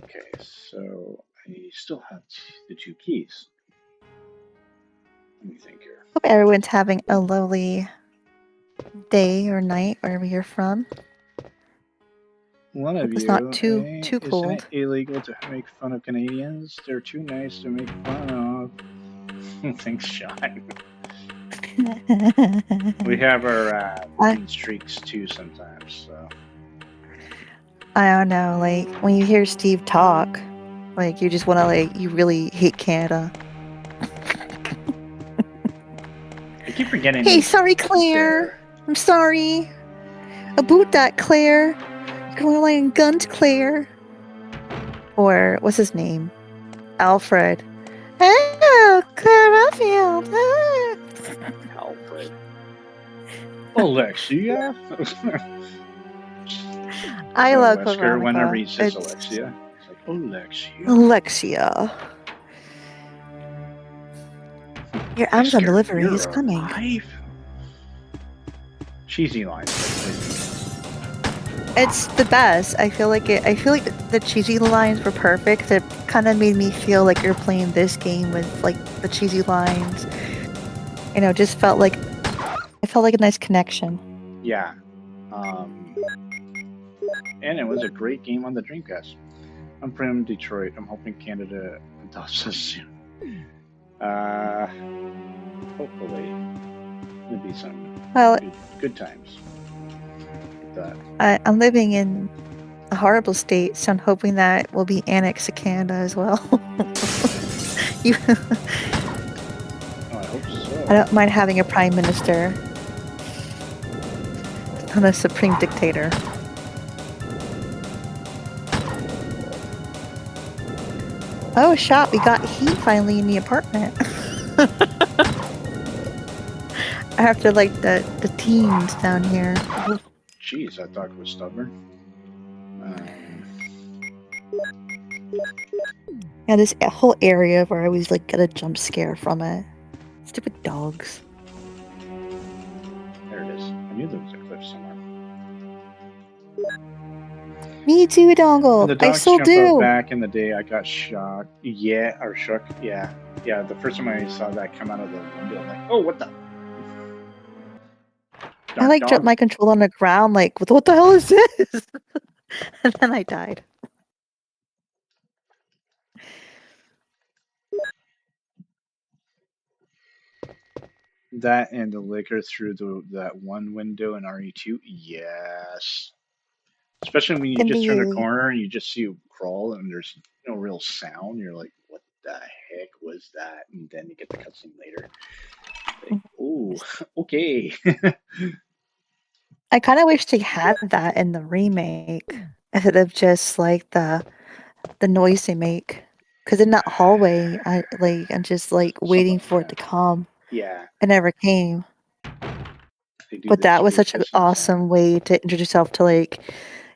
Okay, so I still have the two keys. Let me think here. Hope everyone's having a lovely day or night wherever you're from. One of Hope it's you, not too isn't it cold. illegal to make fun of Canadians? They're too nice to make fun of. Thanks, Sean. We have our mean streaks too sometimes. So. I don't know, like when you hear Steve talk, like you just want to like you really hate Canada. I keep forgetting. Hey, sorry, Claire. I'm sorry. About that, Claire. You're going to land guns, Claire. Or what's his name? Alfred. Oh, Claire Redfield. Ah. Alfred. Alexia. I love Wesker whenever he Veronica. says Alexia. It's like Alexia. Alexia. Your Amazon Wesker, delivery you're is coming. alive? Cheesy line. It's the best. I feel like the cheesy lines were perfect. It kind of made me feel like you're playing this game with like the cheesy lines. You know, just felt like it felt like a nice connection. Yeah. And it was a great game on the Dreamcast. I'm from Detroit. I'm hoping Canada adopts us soon. Hopefully. There'll be some good times. I'm living in a horrible state, so I'm hoping that we'll be annexed to Canada as well. I hope so. I don't mind having a prime minister, not a supreme dictator. Oh, shot! We got heat finally in the apartment. I have to like the teens down here. Jeez, I thought it was stubborn. Yeah, this whole area where I always like get a jump scare from it. Stupid dogs. There it is. I knew there was a cliff somewhere. Me too, Dongle. The I dogs still jump do. out back in the day. I got shocked. Yeah, or shook. Yeah. The first time I saw that come out of the window, I'm like, oh, what the? I like dropped my controller on the ground, like, what the hell is this? And then I died. That and the liquor through that one window in RE2, yes. Especially when you just turn a corner and you just see a crawl and there's no real sound. You're like, what the heck was that? And then you get the cutscene later. Like, ooh, okay. I kind of wish they had that in the remake instead of just like the noise they make. Because in that hallway, I'm just like waiting for it to come. Yeah. It never came. But that was such an awesome way to introduce yourself to, like,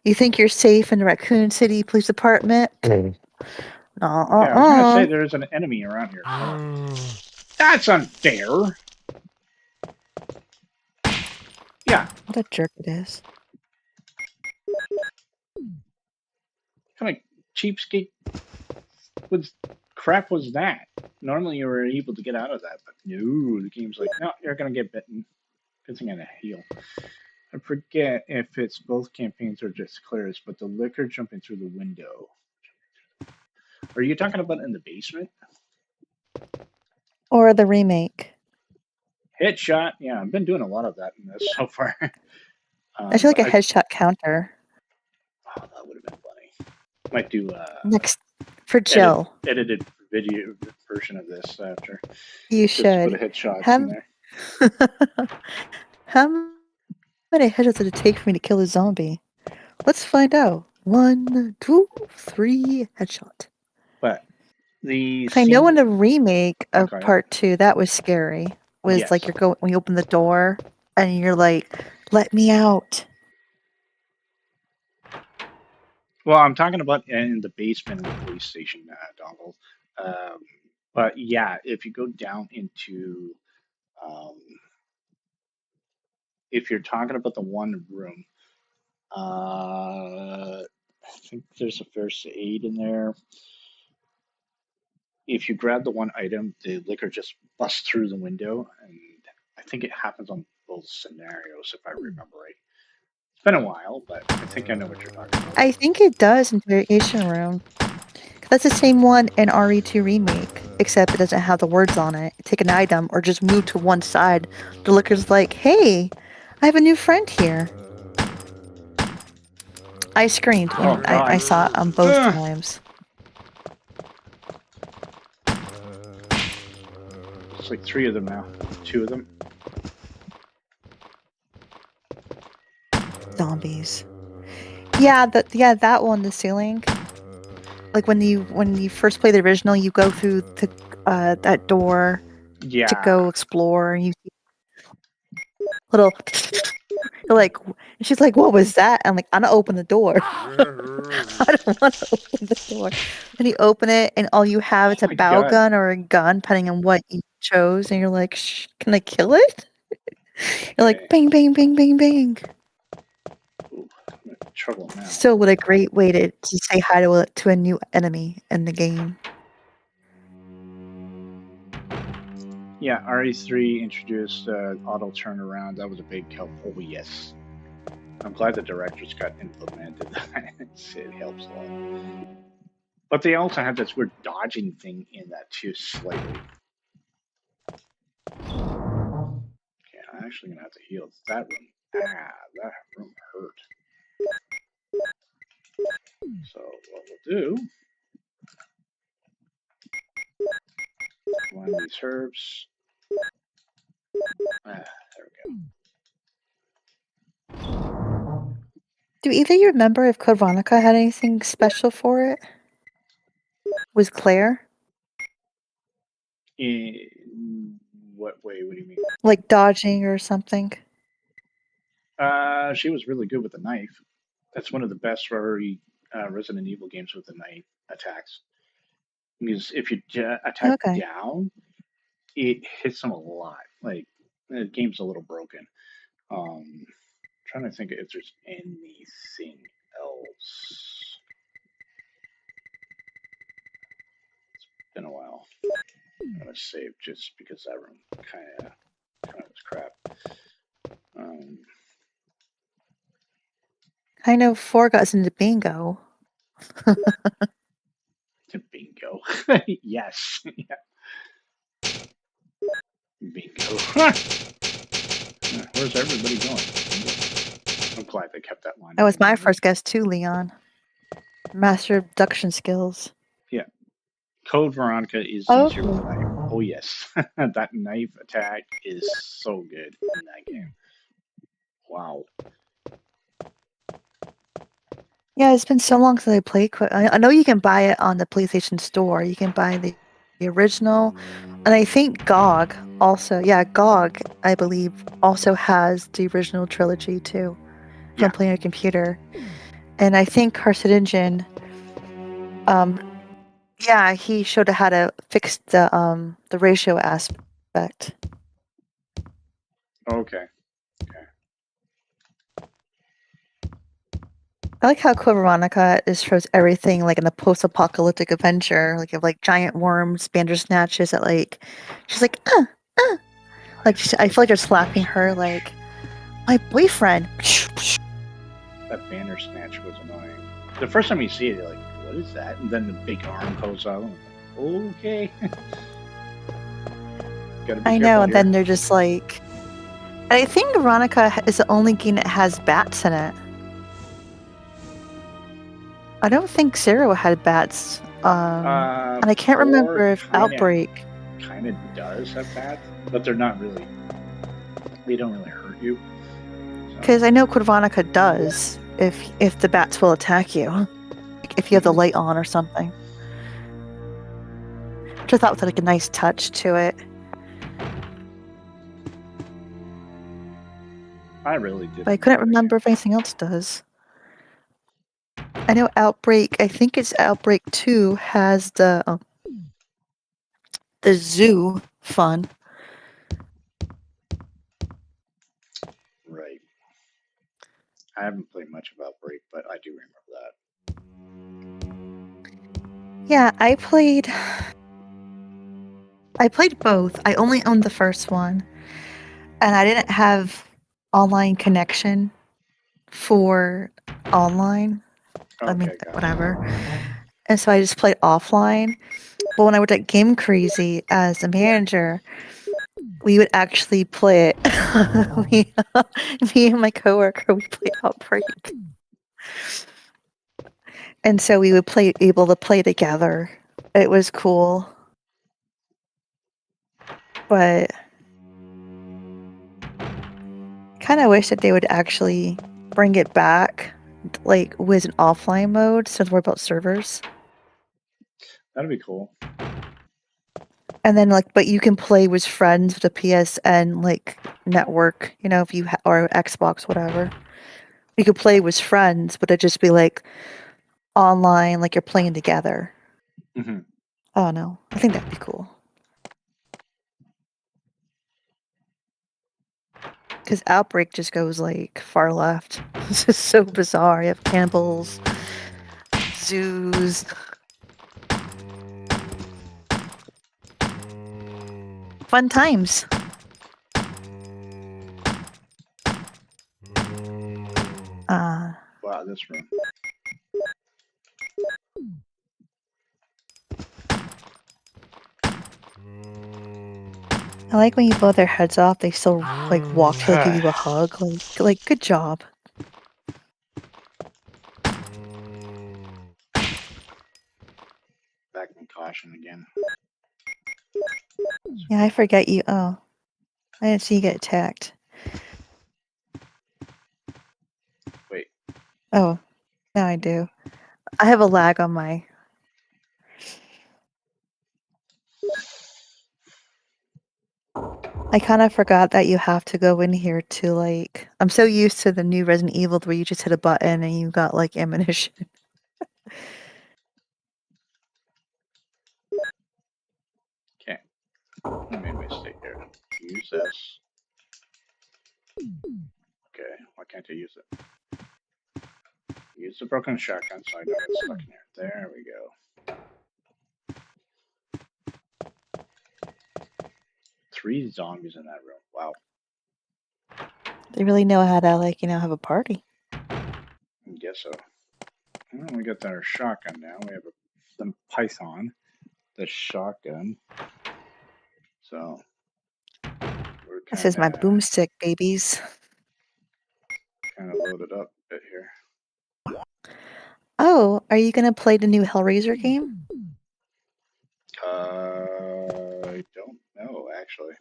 you think you're safe in the Raccoon City Police Department. Yeah, I was gonna say there's an enemy around here. That's unfair. Yeah. What a jerk it is. Kind of cheapskate crap was that? Normally you were able to get out of that, but no, the game's like, no, you're gonna get bitten. Good thing I had a heal. I forget if it's both campaigns or just clears, but the liquor jumping through the window. Are you talking about in the basement? Or the remake. Headshot. Yeah, I've been doing a lot of that in this so far. I feel like a headshot counter. Oh, that would have been funny. Might do next for Jill. Edited video version of this after. You Just should. put a headshots in there. How many headshots did it take for me to kill a zombie? Let's find out. 1, 2, 3 headshot. But the I know in the remake of part 2, that was scary. Was like when you open the door and you're like, "Let me out." Well, I'm talking about in the basement of the police station, Donald. But yeah, if you go down into, if you're talking about the one room, I think there's a first aid in there. If you grab the one item, the liquor just busts through the window, and I think it happens on both scenarios, if I remember right. It's been a while, but I think I know what you're talking about. I think it does in the interrogation room. That's the same one in RE2 remake, except it doesn't have the words on it. Take an item or just move to one side. The liquor's like, "Hey, I have a new friend here." I screamed when I saw it on both times. It's like 3 of them now. 2 of them. Zombies. Yeah, that one, the ceiling. Like when you first play the original, you go through that door to go explore, and you see little. You're like, she's like, "What was that?" I'm like, "I'm gonna open the door." I don't want to open the door. And you open it, and all you have is a bow gun or a gun, depending on what you chose. And you're like, "Shh, can I kill it?" You're like, "Bang, bang, bang, bang, bang." Ooh, I'm in trouble now. Still, what a great way to say hi to a new enemy in the game. Yeah, RE3 introduced auto turnaround. That was a big help. Oh, yes. I'm glad the director's cut implemented that. It helps a lot. But they also have this weird dodging thing in that too, slightly. Okay, I'm actually going to have to heal that room. That room hurt. So what we'll do, one of these herbs. There we go. Do either of you remember if Code Veronica had anything special for it? Was Claire? In what way? What do you mean? Like dodging or something? She was really good with the knife. That's one of the best Resident Evil games with the knife attacks. Because if you attack down, it hits them a lot. Like, the game's a little broken. Trying to think if there's anything else. It's been a while. I'm gonna save just because that room kind of was crap. I know 4 got us into bingo. To bingo. Yes. Yeah. Bingo. Where's everybody going? I'm glad they kept that line. That was my first guess too, Leon. Master of deduction skills. Yeah. Code Veronica is Oh. easier with knife. Oh yes. That knife attack is so good in that game. Wow. Yeah, it's been so long since I played. I know you can buy it on the PlayStation Store. You can buy the original, and I think GOG also. Yeah, GOG, I believe, also has the original trilogy too. From playing a computer, and I think Carcinogen. Yeah, he showed how to fix the ratio aspect. Okay. I like how Code Veronica shows everything like in a post-apocalyptic adventure, like of like giant worms, bandersnatches that like she's like like I feel like they're slapping her like my boyfriend. That Bandersnatch was annoying. The first time you see it, you're like, what is that? And then the big arm goes out. I'm like, okay. Gotta be I careful know, and here. then they're just like. I think Veronica is the only game that has bats in it. I don't think Zero had bats. And I can't remember if Outbreak kind of does have bats, but they're not really. They don't really hurt you. Because I know Code Veronica does if the bats will attack you, like if you have the light on or something. Which I thought was like a nice touch to it. I really did. But I couldn't remember if anything else does. I know Outbreak. I think it's Outbreak 2 has the zoo fun. Right. I haven't played much of Outbreak, but I do remember that. Yeah, I played both. I only owned the first one, and I didn't have online connection for online. Okay, I mean, whatever. And so I just played offline. But when I worked at Game Crazy as a manager, we would actually play it. Me and my coworker, we played Outbreak. And so we would able to play together. It was cool. But I kind of wish that they would actually bring it back, like with an offline mode, so we're about servers. That'd be cool. And then but you can play with friends with the PSN like network, if you or Xbox, whatever. You could play with friends, but it'd just be like online, like you're playing together. Mm-hmm. I don't know. I think that'd be cool. Because Outbreak just goes like far left. It's just so bizarre. You have cannibals, zoos. Fun times. Wow, this room. I like when you blow their heads off, they still like walk to give you a hug. Like good job. Back in caution again. Yeah, I forget you. Oh, I didn't see you get attacked. Wait. Oh, now I do. I have a lag on my. I kind of forgot that you have to go in here to like. I'm so used to the new Resident Evil where you just hit a button and you got like ammunition. Okay. I made a mistake here. Use this. Okay, why can't I use it? Use the broken shotgun so I don't get stuck in here. There we go. 3 zombies in that room. Wow. They really know how to have a party. I guess so. Well, we got our shotgun now. We have the Python, the shotgun. So we're This is my boomstick, babies. kind of loaded up a bit here. Oh, are you gonna play the new Hellraiser game? I don't know, actually.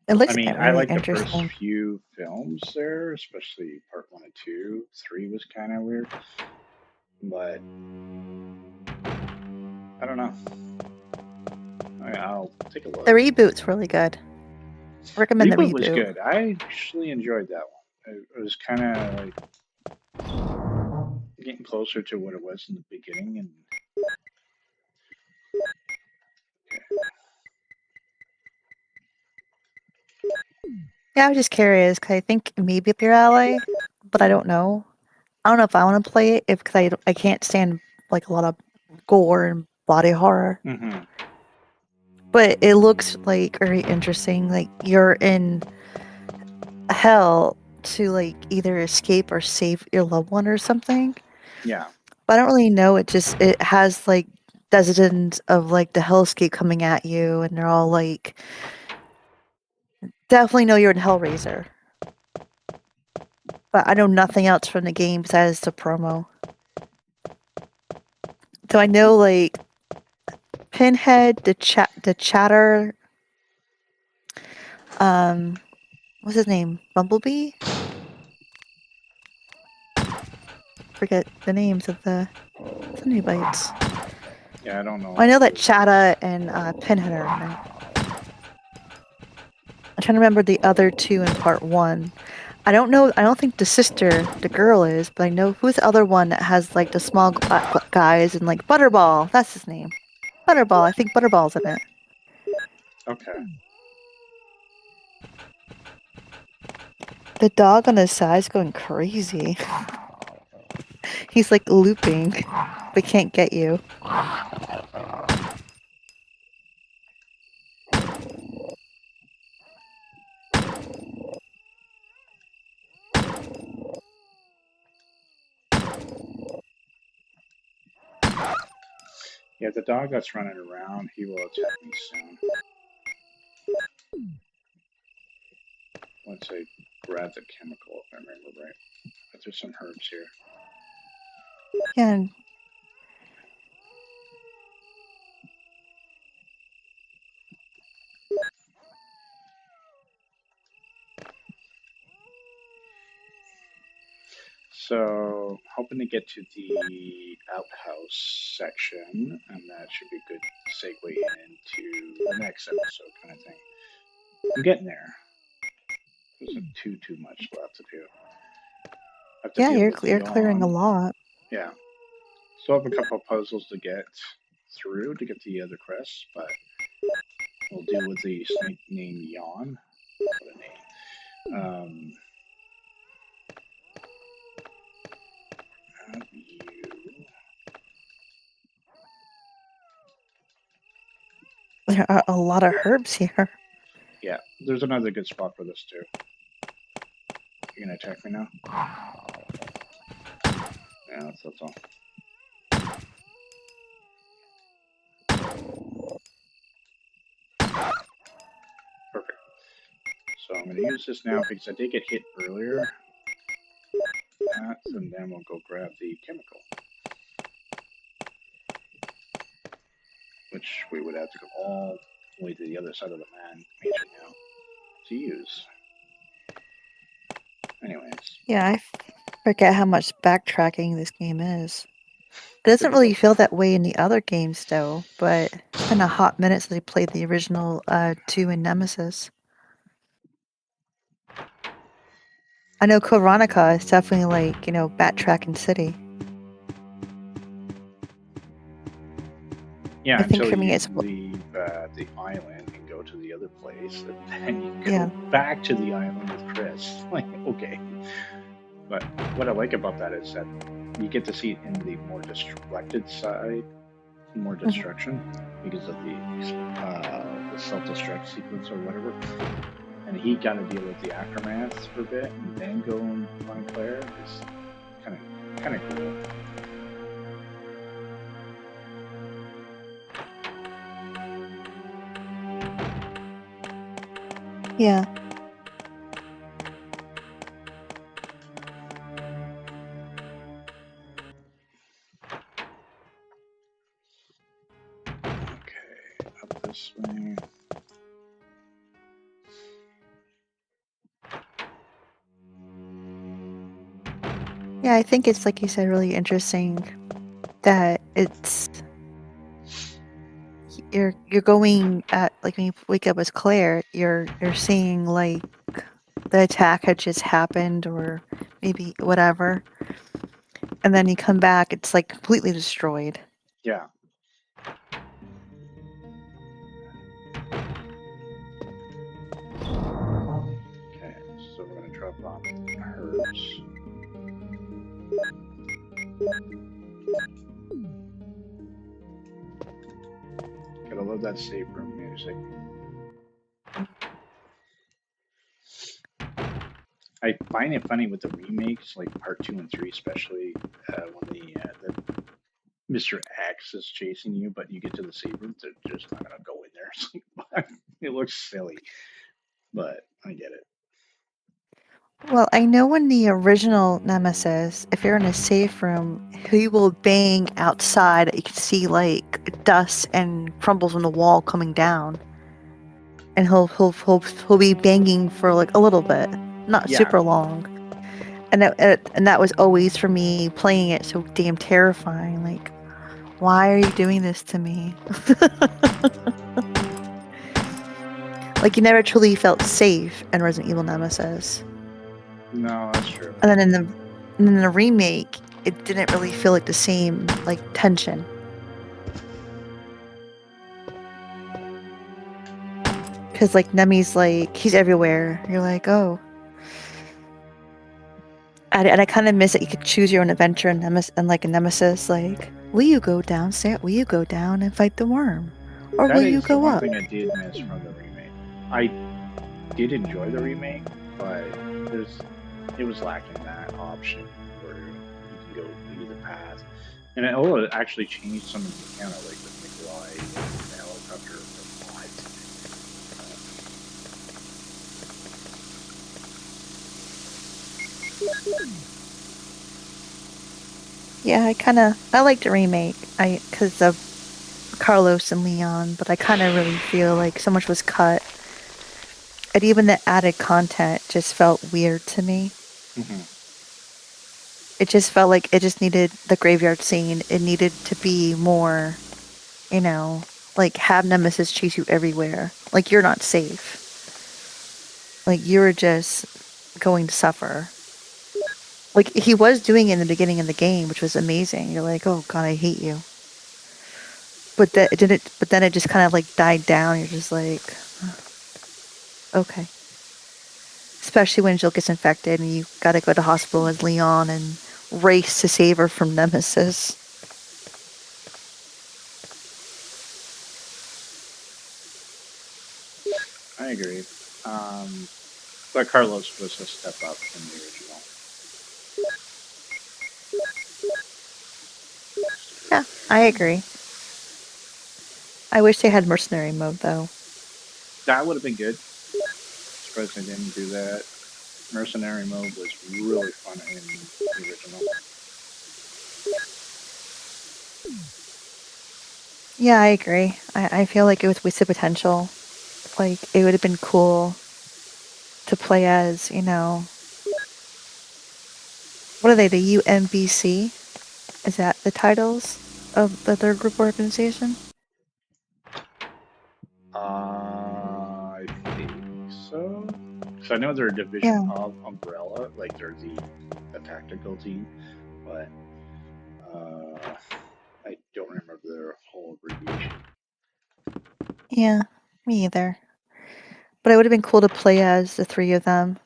It looks I mean, I really like the interesting. first few films there, especially part 1 and 2. 3 was kind of weird, but I don't know. I'll take a look. The reboot's really good. Recommend the Reboot reboot. was good. I actually enjoyed that one. It was kind of like getting closer to what it was in the beginning, and Yeah, I was just curious because I think maybe up your alley, but I don't know. I don't know if I want to play it because I can't stand like a lot of gore and body horror. mm-hmm. But it looks like very interesting. Like you're in hell to like either escape or save your loved one or something. Yeah. But I don't really know. It has like dozens of like the hellscape coming at you, and they're all like definitely know you're in Hellraiser. But I know nothing else from the game besides the promo. So I know like Pinhead, the chatter, what's his name? Bumblebee? Forget the names of the Bites. Yeah, I don't know. I know that Chatta and Pinhead are in it. I'm trying to remember the other two in part 1. I don't know. I don't think the sister, the girl, is, but I know who's the other one that has like the small guys and like Butterball. That's his name. Butterball. I think Butterball's in it. Okay. The dog on the side's going crazy. He's like looping, but can't get you. Yeah, the dog that's running around, he will attack me soon. Once I grab the chemical, if I remember right. But there's some herbs here. Yeah. And So, hoping to get to the outhouse section, and that should be a good segue into the next episode kind of thing. I'm getting there. There's too much left to do. yeah, you're clearing a lot. Yeah. Still have a couple of puzzles to get through to get the other crests, but we'll deal with the snake named Yawn. What a name. There are a lot of herbs here. Yeah, there's another good spot for this too. You gonna attack me now? Yeah, that's all. Perfect. So I'm gonna use this now because I did get hit earlier. That, and then we'll go grab the chemical. Which we would have to go all the way to the other side of the mansion now to use. Anyways. Yeah, I forget how much backtracking this game is. It doesn't really feel that way in the other games, though, but it's been a hot minute since I played the original 2 and Nemesis. I know Coronica is definitely like, backtracking city. Yeah, I think until for me you it's leave the island and go to the other place, and then you go back to the island with Chris. Like, okay. But what I like about that is that you get to see it in the more destructed side, more destruction, because of the self-destruct sequence or whatever. and he got to deal with the aftermath for a bit, and then go and find Claire. It's kind of cool. Yeah. Okay, up this way. Yeah, I think it's, like you said, really interesting that it's you're going at, like, when you wake up as Claire, you're seeing, like, the attack had just happened or maybe whatever, and then you come back, it's, like, completely destroyed. Yeah. Okay, so we're gonna drop off herbs. Gotta love that save room music. I find it funny with the remakes, like part 2 and 3, especially when the Mr. X is chasing you, but you get to the save room, they're just not gonna go in there. It's like, it looks silly, but I get it. Well, I know in the original Nemesis, if you're in a safe room, he will bang outside. You can see, like, dust and crumbles on the wall coming down. And he'll be banging for, like, a little bit, not Yeah. super long. And that was always, for me, playing it so damn terrifying. Like, why are you doing this to me? Like, you never truly felt safe in Resident Evil Nemesis. No, that's true. And then in the remake, it didn't really feel like the same, like, tension. Because, like, Nemi's, like, he's everywhere. You're like, oh. And I kind of miss it. You could choose your own adventure in Nemesis. Like, will you go downstairs? Will you go down and fight the worm? Or That will you is the go one up? thing I did miss from the remake. I did enjoy the remake, but it was lacking that option where you can go either path. And it actually changed some of the encounter, like with McFly and the helicopter from live. Yeah, I liked the remake. Because of Carlos and Leon, but I kind of really feel like so much was cut. And even the added content just felt weird to me. Mm-hmm. It just felt like it just needed the graveyard scene. It needed to be more, like, have Nemesis chase you everywhere. Like, you're not safe. Like, you're just going to suffer. Like, he was doing it in the beginning of the game, which was amazing. You're like, oh god, I hate you. But then it just kind of, like, died down. You're just like, okay. Especially when Jill gets infected and you gotta go to hospital as Leon and race to save her from Nemesis. I agree. But Carlos was a step up from the original. Yeah, I agree. I wish they had mercenary mode, though. That would have been good. Surprised they didn't do that. Mercenary mode was really fun in the original. Yeah, I agree. I feel like it was wasted potential. Like, it would have been cool to play as, what are they, the UMBC? Is that the titles of the third group organization? I think so. So I know they're a division of Umbrella, like they're the tactical team, but I don't remember their whole abbreviation. Yeah, me either. But it would have been cool to play as the three of them,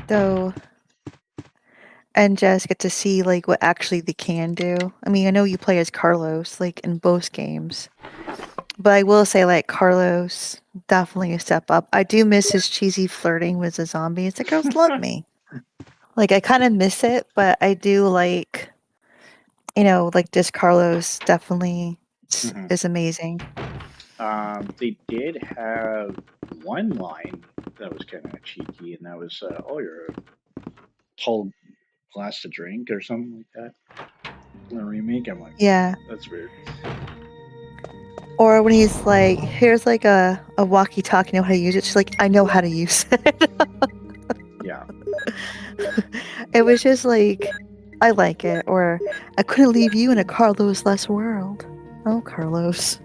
though, and just get to see, like, what actually they can do. I mean, I know you play as Carlos, like, in both games, But I will say, like, Carlos, definitely a step up. I do miss his cheesy flirting with the zombie. It's like, girls love me. Like, I kind of miss it, but I do like, like this Carlos definitely is amazing. They did have one line that was kind of cheeky, and that was, "Oh, you're a tall glass to drink" or something like that. In the remake, I'm like, Yeah. that's weird. Or when he's like, here's like a walkie-talkie, know how to use it. She's like, I know how to use it. Yeah. It was just like, I like it. Or I couldn't leave you in a Carlos-less world. Oh, Carlos.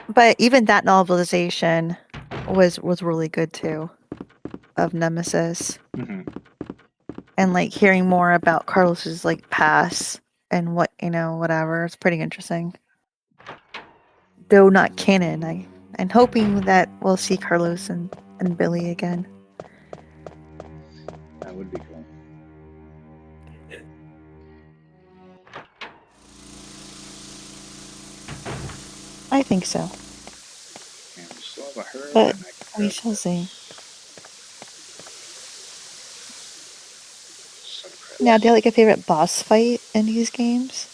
But even that novelization was really good too, of Nemesis. Mm-hmm. And like hearing more about Carlos's like past and what, whatever. It's pretty interesting. Though not canon, I'm hoping that we'll see Carlos and Billy again. That would be cool. I think so. And we still have a herd. But we shall see. Now, do you have like a favorite boss fight in these games?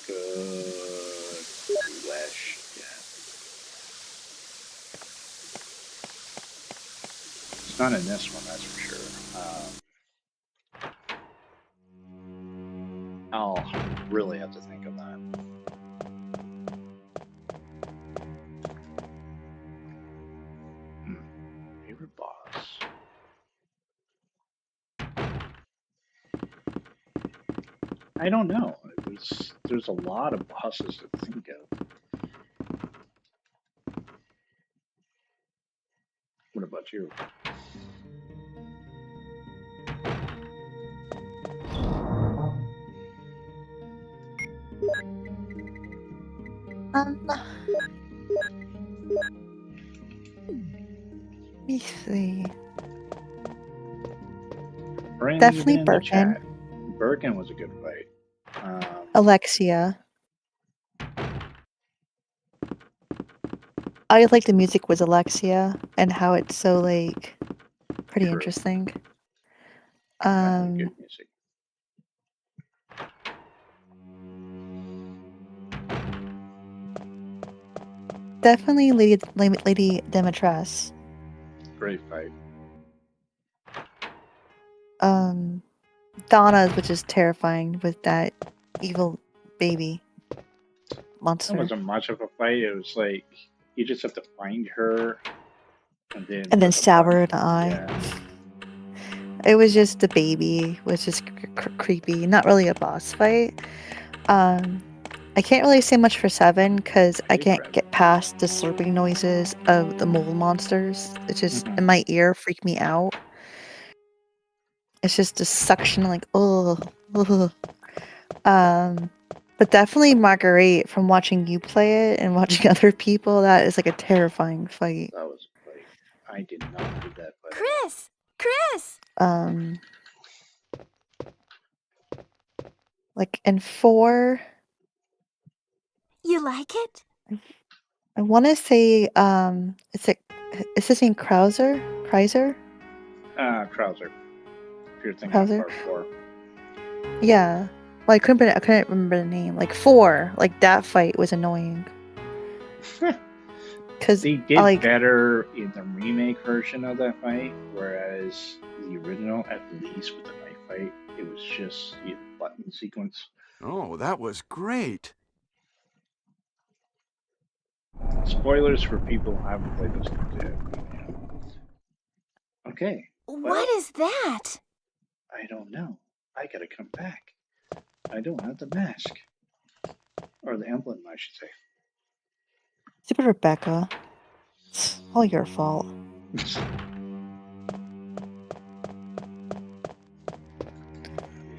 Good question. It's not in this one, that's for sure. I'll really have to think of that. Favorite boss? I don't know. There's a lot of bosses to think of. What about you? Let me see. Definitely Birkin. Birkin was a good fight. Alexia. I like the music with Alexia and how it's so like pretty interesting. Good music. Definitely Lady Demetress. Great fight. Donna's, which is terrifying with that evil baby monster. It wasn't much of a fight. It was like you just have to find her and then stab her in the eye. Yeah. It was just the baby, was just creepy. Not really a boss fight. I can't really say much for 7 because I can't get past the slurping noises of the mole monsters. It's just in my ear, freak me out. It's just a suction, like ugh. But definitely Marguerite, from watching you play it and watching other people, that is like a terrifying fight. That was a fight. I did not do that fight. Chris! Like in 4. You like it? I want to say, is his name Krauser? Krauser. If you're thinking of part 4. Yeah. Well, I couldn't remember the name. Like 4, like that fight was annoying. Because they did better in the remake version of that fight, whereas the original, at least with the knife fight, it was just the button sequence. Oh, that was great. Spoilers for people who haven't played this game yet. Okay. What is that? I don't know. I gotta come back. I don't have the mask. Or the emblem, I should say. Stupid Rebecca. It's all your fault.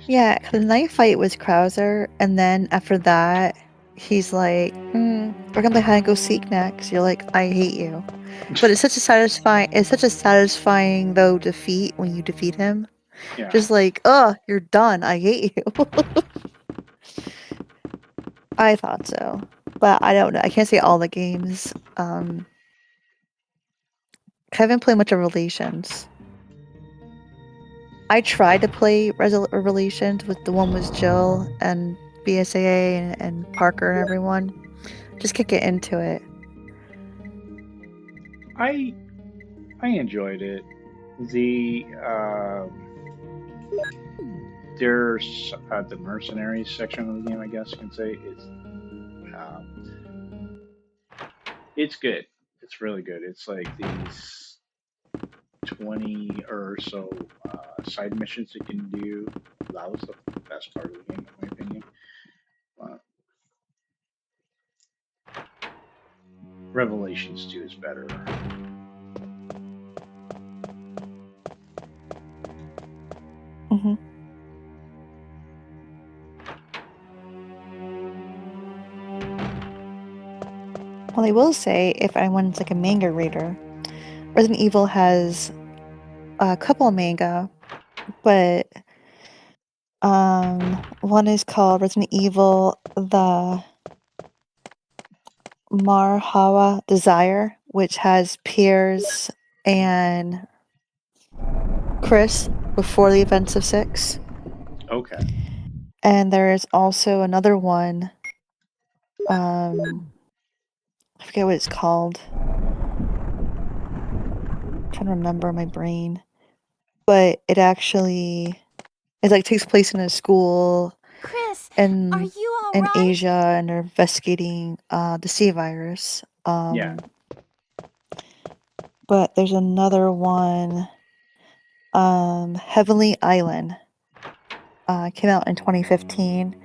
Yeah, the knife fight was Krauser, and then after that, he's like, we're gonna play hide and go seek next. You're like, I hate you. But it's such a satisfying though defeat when you defeat him. Yeah. Just like, oh, you're done. I hate you. I thought so, but I don't know. I can't say all the games. I haven't played much of Relations. I tried to play Relations with the one with Jill and BSAA and Parker and everyone. Just can't get into it. I enjoyed it. The there's the mercenaries section of the game, I guess you can say, is it's good. It's really good. It's like these 20 or so side missions you can do. That was the best part of the game, in my opinion. Revelations 2 is better. Mm-hmm. Well, I will say, if anyone's like a manga reader, Resident Evil has a couple of manga, but one is called Resident Evil: The Marhawa Desire, which has Piers and Chris before the events of 6. Okay. And there is also another one. I forget what it's called. I'm trying to remember my brain. But it actually takes place in a school Chris, in are you all in right? Asia, and they're investigating the C virus. Yeah. But there's another one, Heavenly Island. Came out in 2015.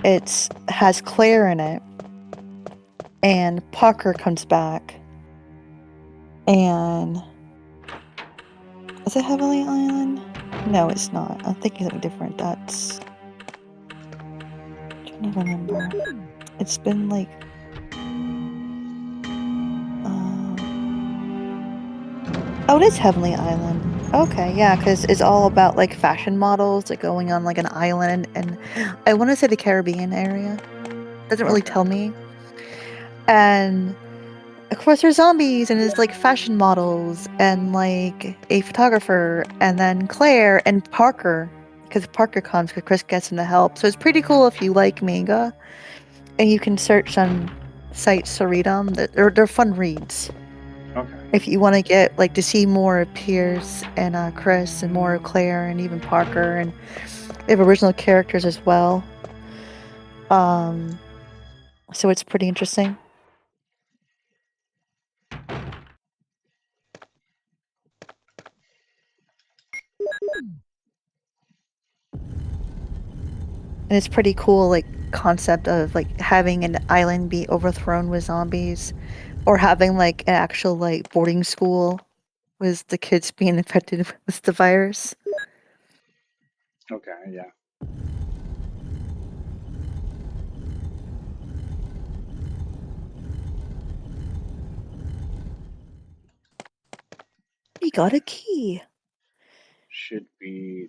It has Claire in it, and Parker comes back. And is it Heavenly Island? No, it's not. I'm thinking something different. That's I'm trying to remember. It's been like oh, it is Heavenly Island. Okay, yeah, because it's all about like fashion models like going on like an island, and I want to say the Caribbean area. Doesn't really tell me. And of course, there's zombies, and there's like fashion models, and like a photographer, and then Claire and Parker, because Parker comes because Chris gets him to help. So it's pretty cool if you like manga, and you can search on sites to read them. They're fun reads. Okay. If you want to get like to see more of Pierce and Chris, and more of Claire, and even Parker, and they have original characters as well. So it's pretty interesting. And it's pretty cool, like, concept of, like, having an island be overthrown with zombies, or having, like, an actual, like, boarding school with the kids being infected with the virus. Okay, yeah. We got a key. Should be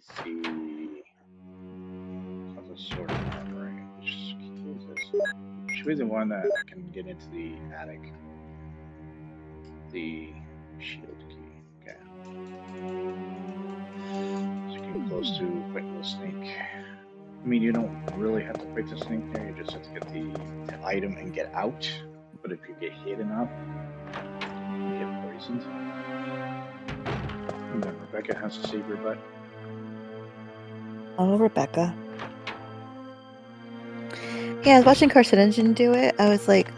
the sort of armory. Which key is this? Should be the one that can get into the attic. The shield key. Okay. So you can close to fighting the snake. I mean, you don't really have to fight the snake there. You just have to get the item and get out. But if you get hit enough, you get poisoned. And then Rebecca has to save your butt. Oh, Rebecca. Yeah, I was watching Carcinogen do it. I was like,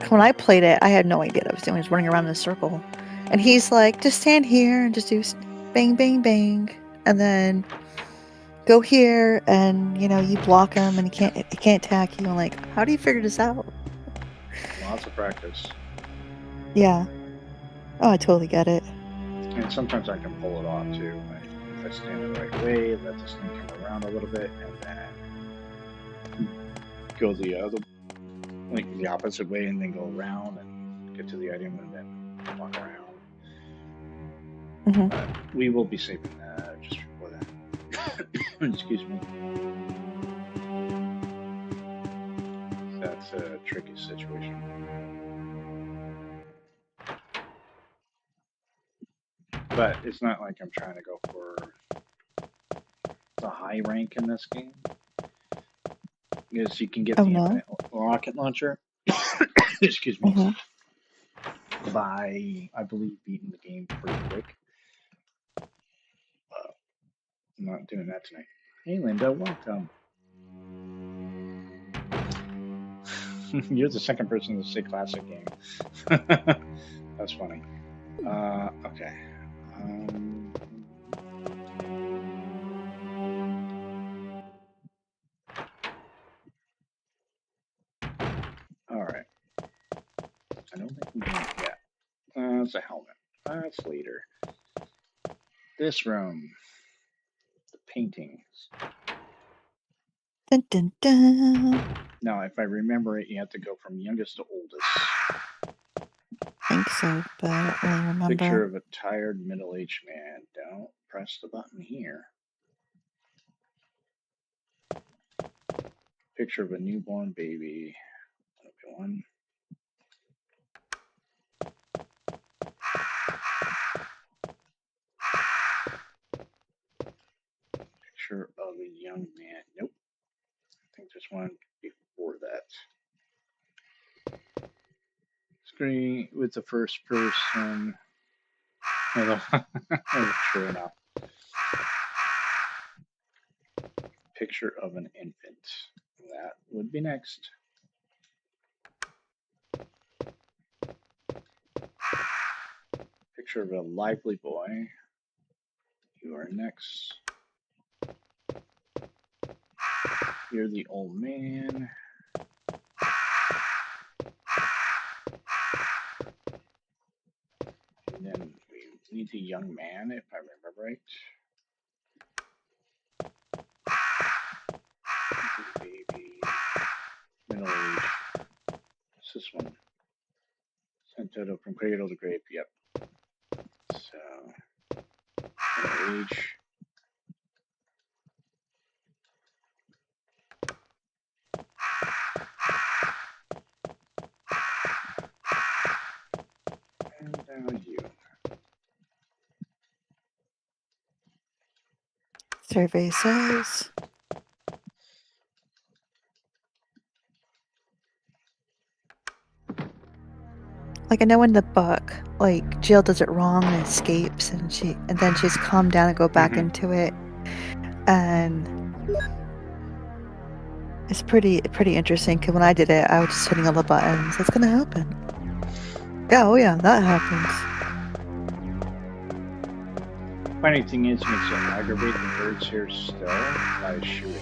when I played it, I had no idea what I was doing. I was running around in a circle. And he's like, just stand here and just do bang, bang, bang. And then go here, and, you know, you block him, and he can't attack you. I'm like, how do you figure this out? Lots of practice. Yeah. Oh, I totally get it. And sometimes I can pull it off too. If I stand the right way, let the snake come around a little bit, and then go the other, like the opposite way, and then go around and get to the item, and then walk around. Mm-hmm. We will be saving just Excuse me. That's a tricky situation. But it's not like I'm trying to go for the high rank in this game. Because you can get Oh the no. infinite rocket launcher. Excuse me. Mm-hmm. By, I believe, beating the game pretty quick. I'm not doing that tonight. Hey, Linda, welcome. You're the second person to say classic game. That's funny. Okay. All right. I don't think we can. Yeah. That's a helmet. That's later. This room. The paintings. Dun, dun, dun. Now, if I remember it, you have to go from youngest to oldest. I think so, but I don't really remember. Picture of a tired middle-aged man. Don't press the button here. Picture of a newborn baby. One. Picture of a young man. Nope. I think there's one before that. Screen with the first person. True enough. Picture of an infant. That would be next. Picture of a lively boy. You are next. You're the old man. And then we need the young man, if I remember right. Baby. Middle age. What's this one? Sent out from cradle to grave. Yep. So, middle age. And now you. Survey says. Like, I know in the book, like, Jill does it wrong and escapes, and then she's calmed down and go back into it, and it's pretty interesting. Because when I did it, I was just hitting all the buttons. What's gonna happen? Yeah, oh yeah, that happens. Funny thing is, makes you aggravate the birds here still by shooting.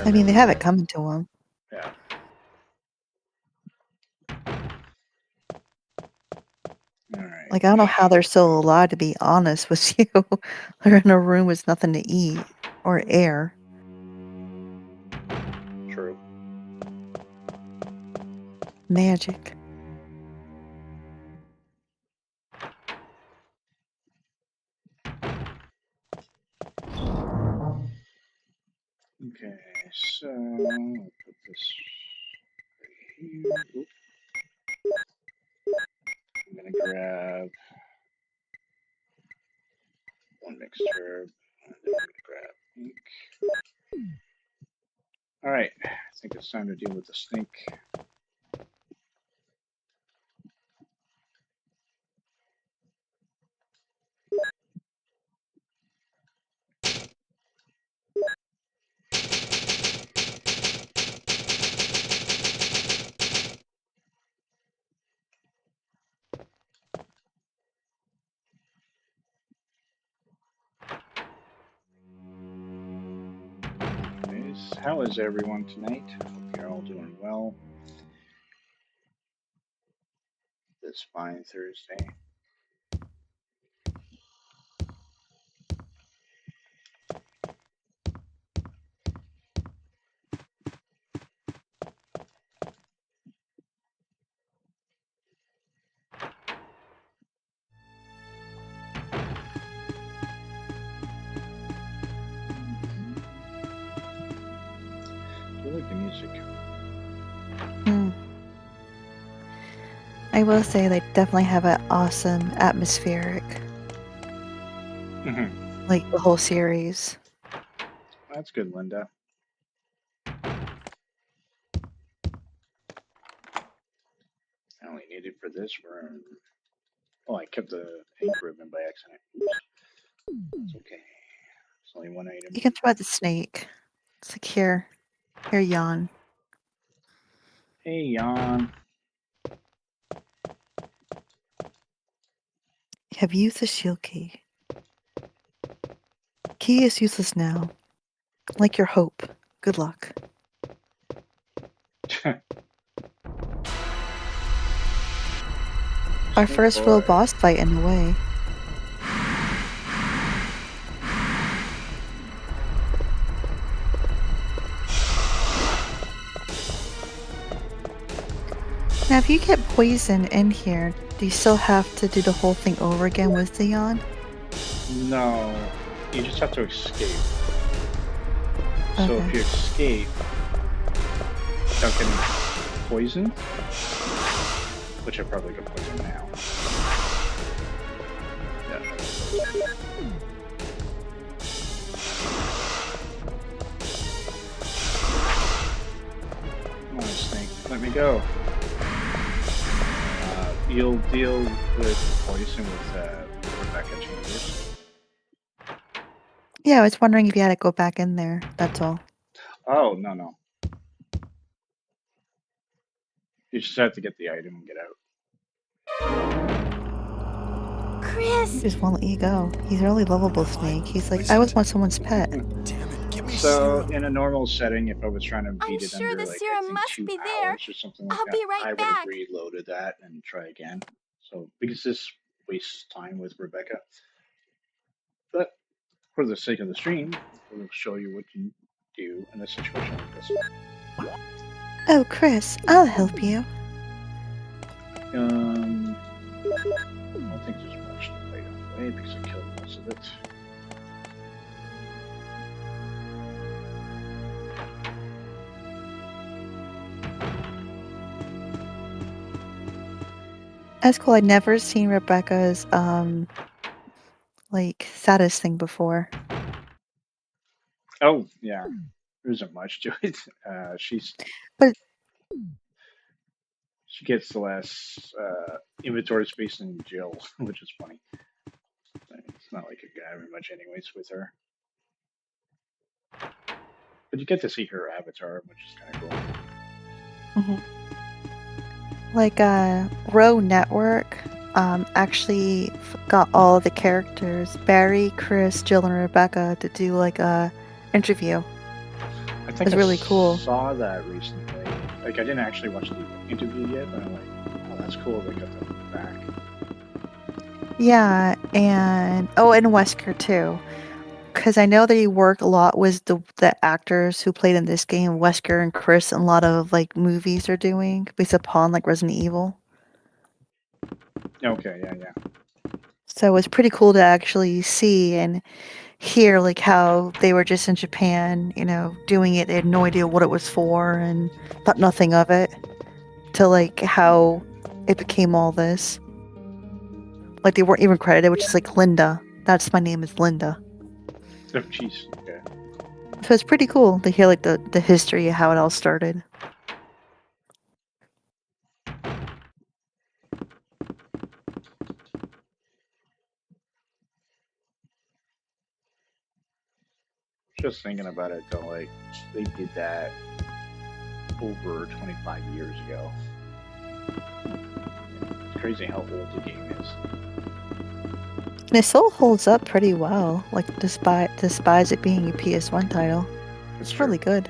I mean, they have it coming to them. Yeah. All right. Like, I don't know how they're still alive, to be honest with you. They're in a room with nothing to eat or air. True. Magic. Okay, so I'll put this right here. Oop. I'm gonna grab one mixture, and then I'm gonna grab ink. All right, I think it's time to deal with the snake. Anyways, how is everyone tonight? Hope you're all doing well. This fine Thursday. like the music. I will say they definitely have an awesome atmospheric, like the whole series. That's good, Linda. I only need it for this room. Oh, I kept the ink ribbon by accident. It's okay. It's only one item. You can throw out the snake. It's like here, Jan. Hey, Jan. Have used the shield key. Key is useless now. Like your hope. Good luck. Our first real boss fight in a way. Now, if you get poisoned in here, do you still have to do the whole thing over again with Theon? No, you just have to escape. Okay. So if you escape without getting poisoned, which I probably got poisoned now. Yeah. Come on, snake, let me go. You'll deal with poison with Rebecca Chambers. Yeah, I was wondering if you had to go back in there. That's all. Oh, no. You just have to get the item and get out. Chris! He just won't let you go. He's a really lovable snake. He's like, I was once someone's pet. Damn it, give me So, serum. in a normal setting, if I was trying to beat it sure under, the like, serum I think must 2 be there. hours or something like I'll that, be right I would back. have reloaded that and try again. So, because this wastes time with Rebecca. But, for the sake of the stream, we'll show you what you do in a situation like this. Oh, Chris, I'll help you. I don't think there's much to fight on the way because I killed most of it. That's cool. I'd never seen Rebecca's like saddest thing before. Oh, yeah. There isn't much to it. But She gets less inventory space than Jill, which is funny. It's not like a guy very much anyways with her. But you get to see her avatar, which is kind of cool. like Row Network actually got all the characters, Barry, Chris, Jill, and Rebecca, to do like a interview. I think It was really cool. Saw that recently. Like I didn't actually watch the interview yet, but I'm like, oh, that's cool. They got them back. Yeah, and Wesker too, because I know that he worked a lot with the actors who played in this game, Wesker and Chris, and a lot of like movies they're doing based upon like Resident Evil. Okay, yeah. So it was pretty cool to actually see and hear like how they were just in Japan, doing it. They had no idea what it was for and thought nothing of it, to like how it became all this. Like they weren't even credited, which is like Linda. That's my name is Linda. Oh, jeez. Okay. So it's pretty cool to hear like the history of how it all started. Just thinking about it, though, like they did that over 25 years ago. It's crazy how old the game is. And it still holds up pretty well, like despite it being a PS1 title. It's really good.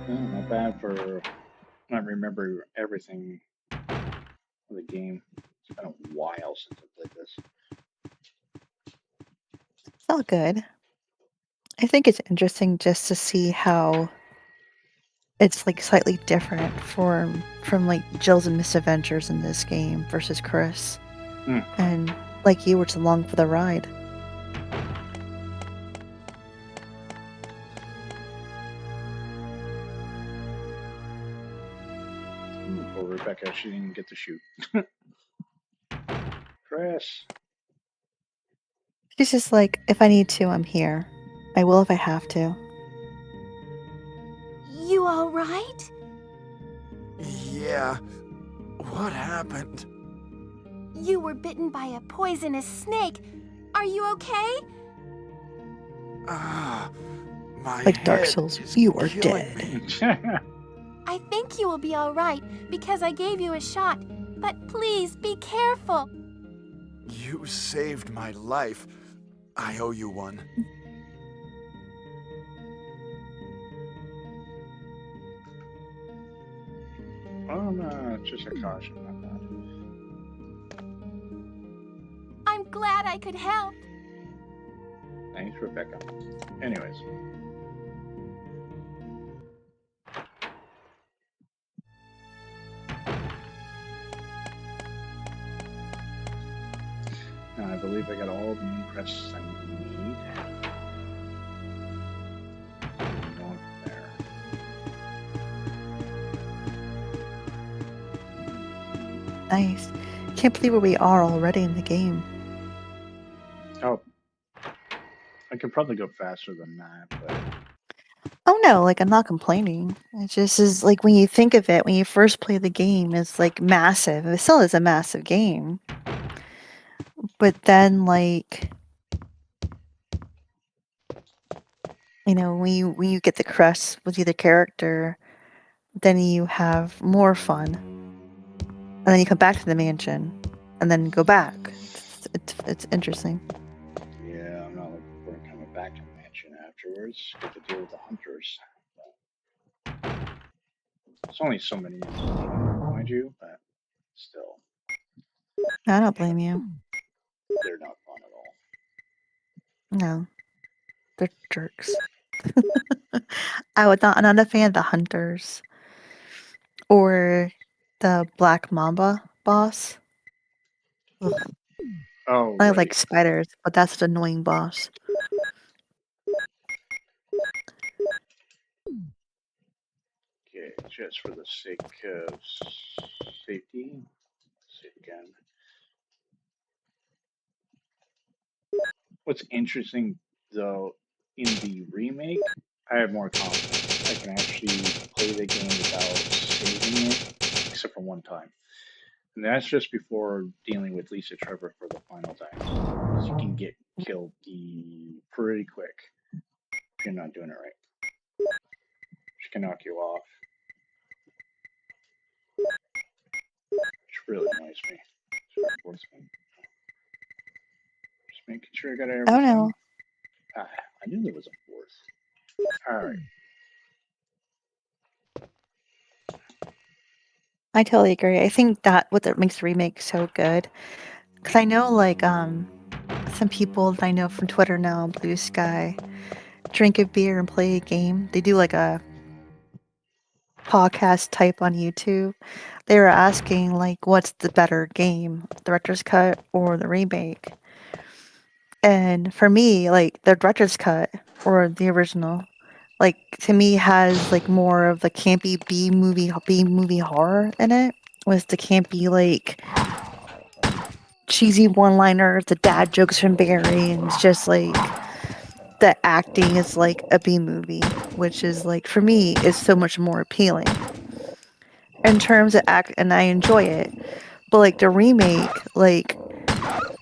Not bad for not remember everything of the game. It's been a while since I played this. It's all good. I think it's interesting just to see how it's like slightly different from like Jill's and misadventures in this game versus Chris. And like you were just along for the ride. Poor Rebecca, she didn't even get to shoot. Chris. She's just like, if I need to, I'm here. I will if I have to. You all right? Yeah. What happened? You were bitten by a poisonous snake. Are you okay? My Like Dark head Souls, is you are killing dead. me. I think you will be all right because I gave you a shot. But please be careful. You saved my life. I owe you one. Oh no, it's just a caution, not bad. I'm glad I could help. Thanks, Rebecca. Anyways. Now I believe I got all the moon crests I need. Going there. Nice. Can't believe where we are already in the game. Oh. I could probably go faster than that, but... Oh no, like I'm not complaining. It just is like when you think of it, when you first play the game, it's like massive. It still is a massive game. But then like when you get the crest with either character, then you have more fun. And then you come back to the mansion and then go back. It's interesting. Yeah, I'm not looking forward to coming back to the mansion afterwards. Get to deal with the hunters. It's only so many, mind you, but still. I don't blame you. They're not fun at all. No. They're jerks. I'm not a fan of the hunters. Or the Black Mamba boss. Ugh. Oh, I right. like spiders, but that's an annoying boss. Okay, just for the sake of safety. Save again. What's interesting, though, in the remake, I have more confidence. I can actually play the game without saving it, except for one time. And that's just before dealing with Lisa Trevor for the final time. Because you can get killed pretty quick if you're not doing it right. She can knock you off. Which really annoys me. Just making sure I got everything. Oh no. I knew there was a fourth. Alright. I totally agree. I think that what makes the remake so good. Because I know, like, some people that I know from Twitter now, Blue Sky, drink a beer and play a game. They do like a podcast type on YouTube. They were asking, like, what's the better game, director's cut or the remake? And for me, like, the director's cut or the original, like, to me has like more of the campy B movie horror in it, with the campy like cheesy one-liners, the dad jokes from Barry, and it's just like the acting is like a B movie, which is like for me is so much more appealing in terms of act, and I enjoy it. But like the remake, like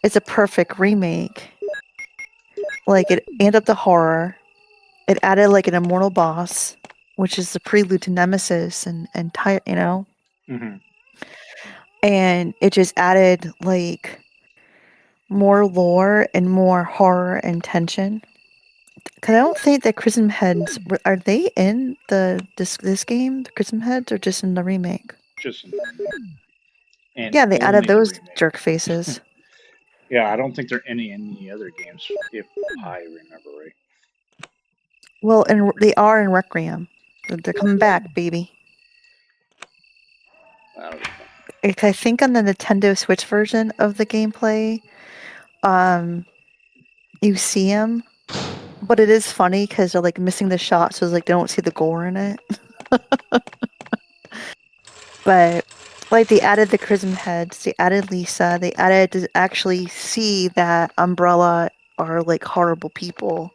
it's a perfect remake. Like it amped up the horror. It added like an immortal boss, which is the prelude to Nemesis and Mm-hmm. and it just added like more lore and more horror and tension. Because I don't think that Chrism Heads are they in this game, the Chrism Heads, or just in the remake? Just in the remake. And Yeah, they added only the those remake. jerk faces. Yeah, I don't think there are any other games, if I remember right. Well, and they are in Requiem. They're coming back, baby. That'll be fun. I think on the Nintendo Switch version of the gameplay, you see them, but it is funny because they're like missing the shot, so it's like they don't see the gore in it. But like they added the Chrism heads, they added Lisa, they added to actually see that Umbrella are like horrible people,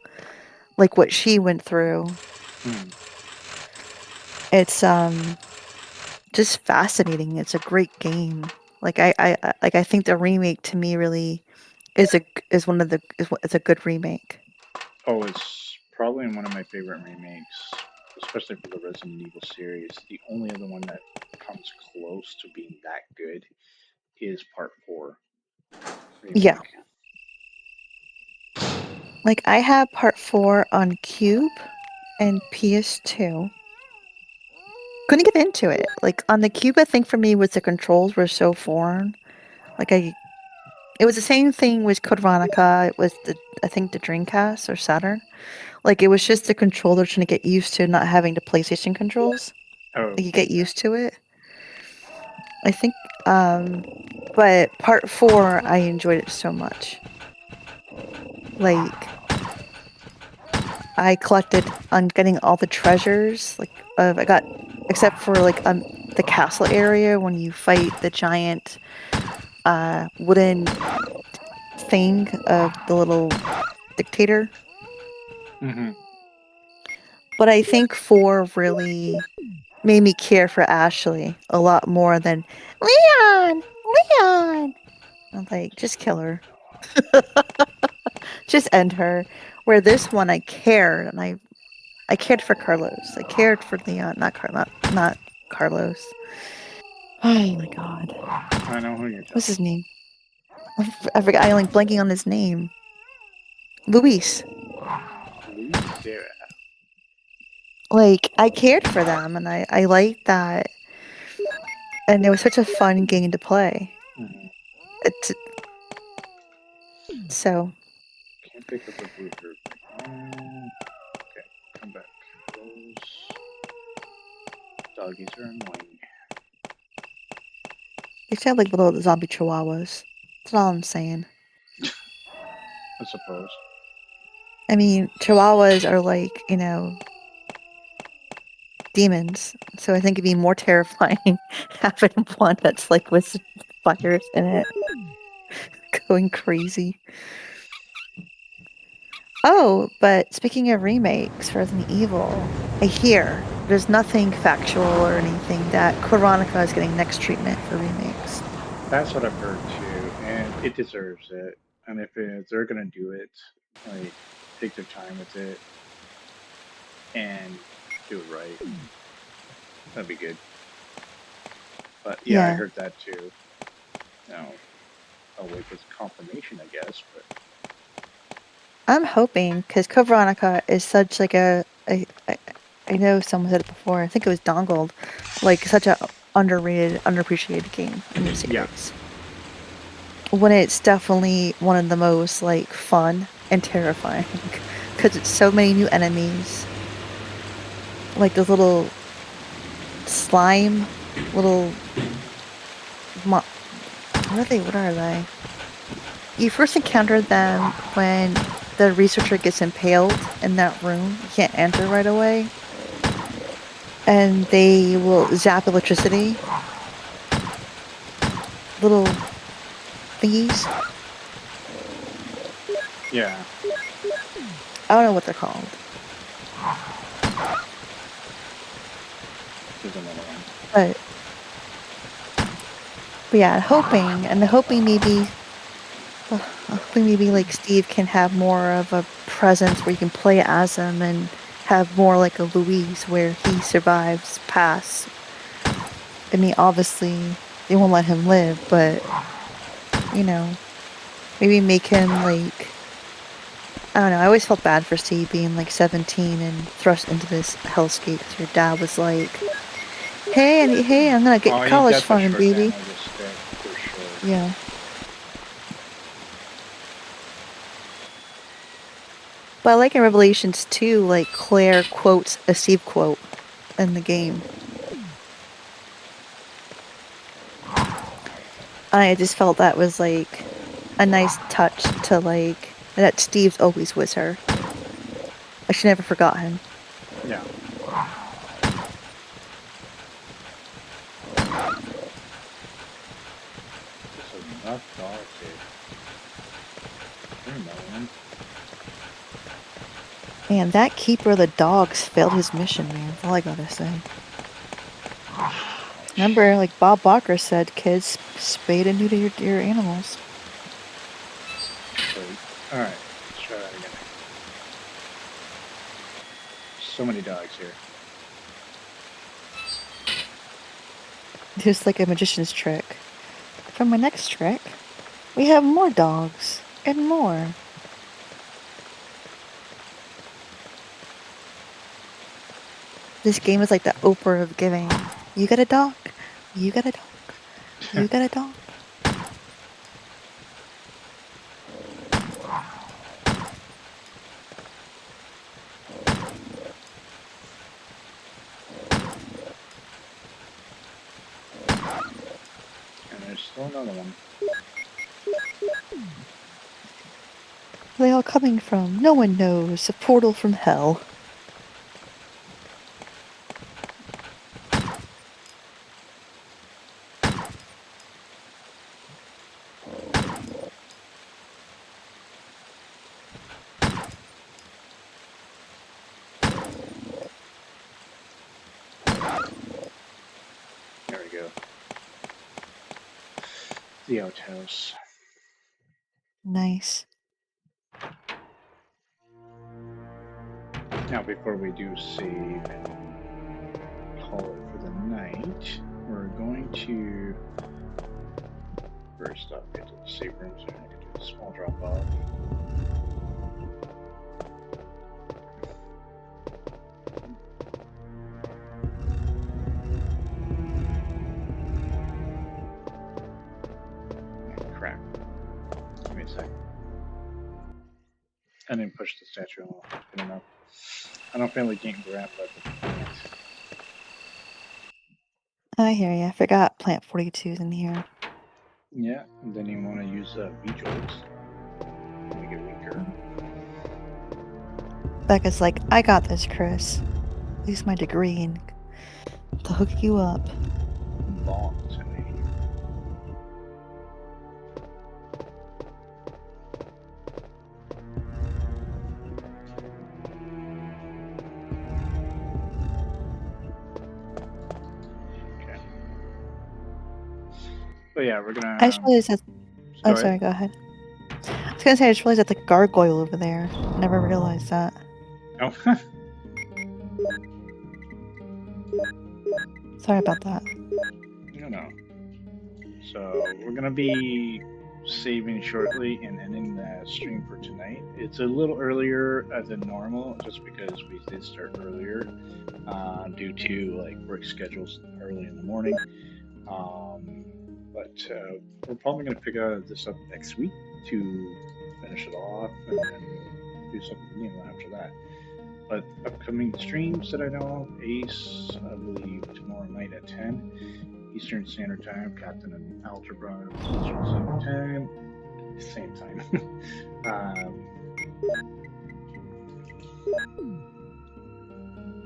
like what she went through. It's just fascinating. It's a great game. Like I think the remake to me really is a good remake. Oh, it's probably one of my favorite remakes, especially for the Resident Evil series. The only other one that comes close to being that good is Part 4 remake. Yeah. Like I have Part 4 on Cube and PS2. Couldn't get into it. Like on the Cube, I think for me was the controls were so foreign. Like it was the same thing with Code Veronica. It was I think the Dreamcast or Saturn. Like it was just the controller trying to get used to not having the PlayStation controls. Oh, Like you get used to it. I think, but Part 4, I enjoyed it so much. Like I collected on getting all the treasures. Like I got, except for like the castle area when you fight the giant wooden thing of the little dictator. Mm-hmm. But I think 4 really made me care for Ashley a lot more than Leon. I'm like, just kill her. Just end her. Where this one, I cared, and I cared for Carlos. I cared for Leon, not Carlos. Oh my god. I know who you're talking. What's his name? I forgot. I like blanking on his name. Luis. Sarah. Like I cared for them, and I liked that, and it was such a fun game to play. Mm-hmm. So. Can't pick up the blue group. Okay, come back. Those doggies are annoying. They sound like little zombie chihuahuas. That's all I'm saying. I suppose. I mean, chihuahuas are like, demons. So I think it'd be more terrifying having one that's like with fires in it. Going crazy. Oh, but speaking of remakes for Resident Evil, I hear there's nothing factual or anything that Veronica is getting next treatment for remakes. That's what I've heard too, and it deserves it. And if they're gonna do it, like take their time with it and do it right, that'd be good. But yeah, I heard that too. Now, I'll wait for confirmation, I guess. But I'm hoping because Code Veronica is such like I know someone said it before. I think it was Dongled, like such a underrated, underappreciated game in the series. Yeah. When it's definitely one of the most like fun and terrifying because it's so many new enemies, like those little slime, little what are they? What are they? You first encounter them when the researcher gets impaled in that room. You can't enter right away. And they will zap electricity. Little thingies. yeah, I don't know what they're called. there's another one. But yeah, hoping maybe like Steve can have more of a presence where you can play as him and have more like a Louise where he survives past. I mean, obviously they won't let him live, but maybe make him like, I don't know. I always felt bad for Steve being like 17 and thrust into this hellscape because your dad was like, hey, I'm gonna get college fund, baby. For sure. Yeah. But I like in Revelations 2, like Claire quotes a Steve quote. in the game. I just felt that was like a nice touch to like that Steve's always with her. Like she never forgot him. Yeah. There's enough dogs here. Man, that keeper of the dogs failed his mission, man. That's all I gotta say. Remember, like Bob Barker said, kids, spade and neuter your animals. Alright, let's try that again. So many dogs here. Just like a magician's trick. For my next trick, we have more dogs and more. This game is like the Oprah of giving. You got a dog. You got a dog. You got a dog. And there's still another one. Where are they all coming from? No one knows. A portal from hell. There we go. The outhouse. Nice. Now, before we do save and call it for the night, we're going to first up get to the save room so I can do a small drop off. Crap. Give me a sec. I didn't push the statue good enough. I don't feel like getting grabbed by the plant. I hear ya. I forgot Plant 42's in here. Yeah, and then you want to use V-joints. Make it weaker. Becca's like, I got this, Chris. Use my degree and to hook you up. Long to me. Okay. But yeah, we're gonna. I just realized that. Oh, sorry, go ahead. I was gonna say, I just realized that's a gargoyle over there. Never realized that. Oh. Sorry about that. No. So we're gonna be saving shortly and ending the stream for tonight. It's a little earlier than normal, just because we did start earlier due to like work schedules early in the morning. But we're probably gonna pick this up next week to finish it off and then do something new after that. But upcoming streams that I know of, Ace, I believe tomorrow night at 10 Eastern Standard Time, Captain and Algebra Eastern Standard Time, same time.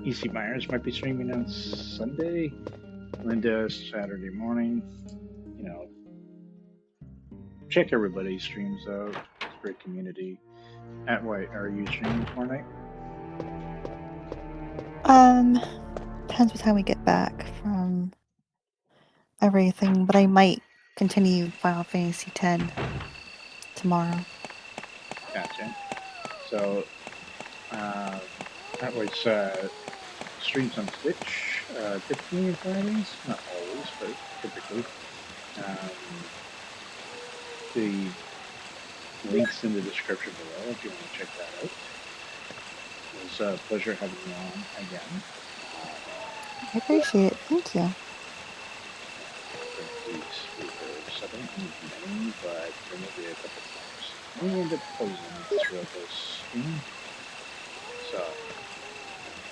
EC Myers might be streaming on Sunday, Linda Saturday morning. You know, check everybody's streams out. It's a great community. Atwight, are you streaming tomorrow night? Depends what time we get back from everything, but I might continue Final Fantasy X tomorrow. Gotcha. So, Atwight's streams on Twitch, typically on Fridays, not always, but typically. The link's in the description below if you want to check that out. It was a pleasure having you on again. I appreciate it. Thank you. I don't need many, but there may be a couple times. We end up closing throughout this stream. So,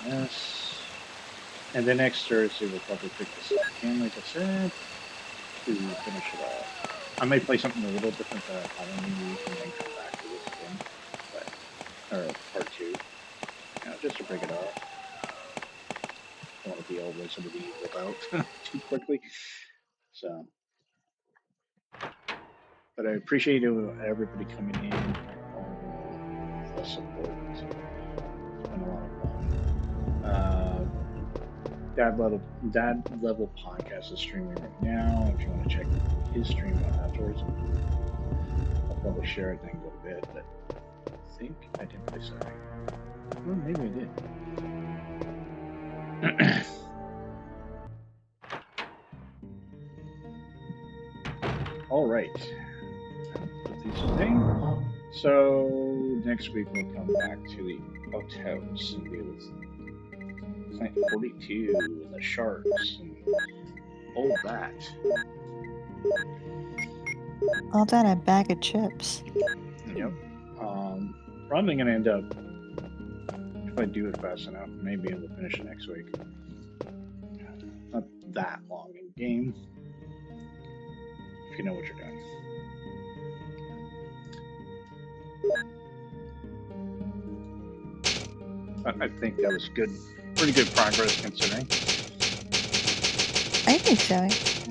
yes. And then next Thursday we'll probably pick this up again, like I said, to finish it off. I might play something a little different the following week and then come back to this again, or part 2, just to break it off. Don't want to be all Resident Evil out too quickly. So, but I appreciate everybody coming in, all the support. It's been a lot of fun. Dad Level Podcast is streaming right now. If you want to check his stream out afterwards, I'll probably share it then go to bed. But I think I didn't play Saturday. Well, maybe I did. All right. Put these thing. So next week we'll come back to the outhouse and deal with Plant 42 and the sharks and all that. All that a bag of chips. Yep. Probably gonna end up, if I do it fast enough, maybe able to finish it next week. Not that long in game, if you know what you're doing. I think that was good, pretty good progress considering. I think so. I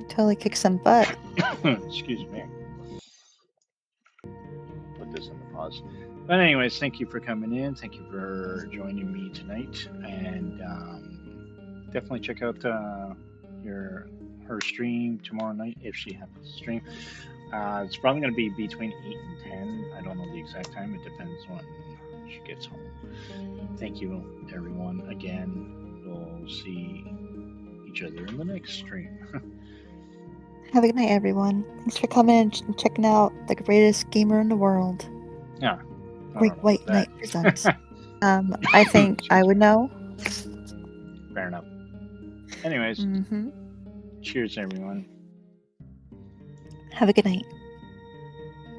totally kicked some butt. Excuse me. Put this in the pause. But anyways, thank you for coming in. Thank you for joining me tonight, and definitely check out her stream tomorrow night if she happens to stream. It's probably going to be between 8 and 10. I don't know the exact time. It depends when she gets home. Thank you, everyone. Again, we'll see each other in the next stream. Have a good night, everyone. Thanks for coming and checking out the greatest gamer in the world. Yeah. Great White Knight Presents. I think I would know. Fair enough. Anyways, cheers, everyone. Have a good night.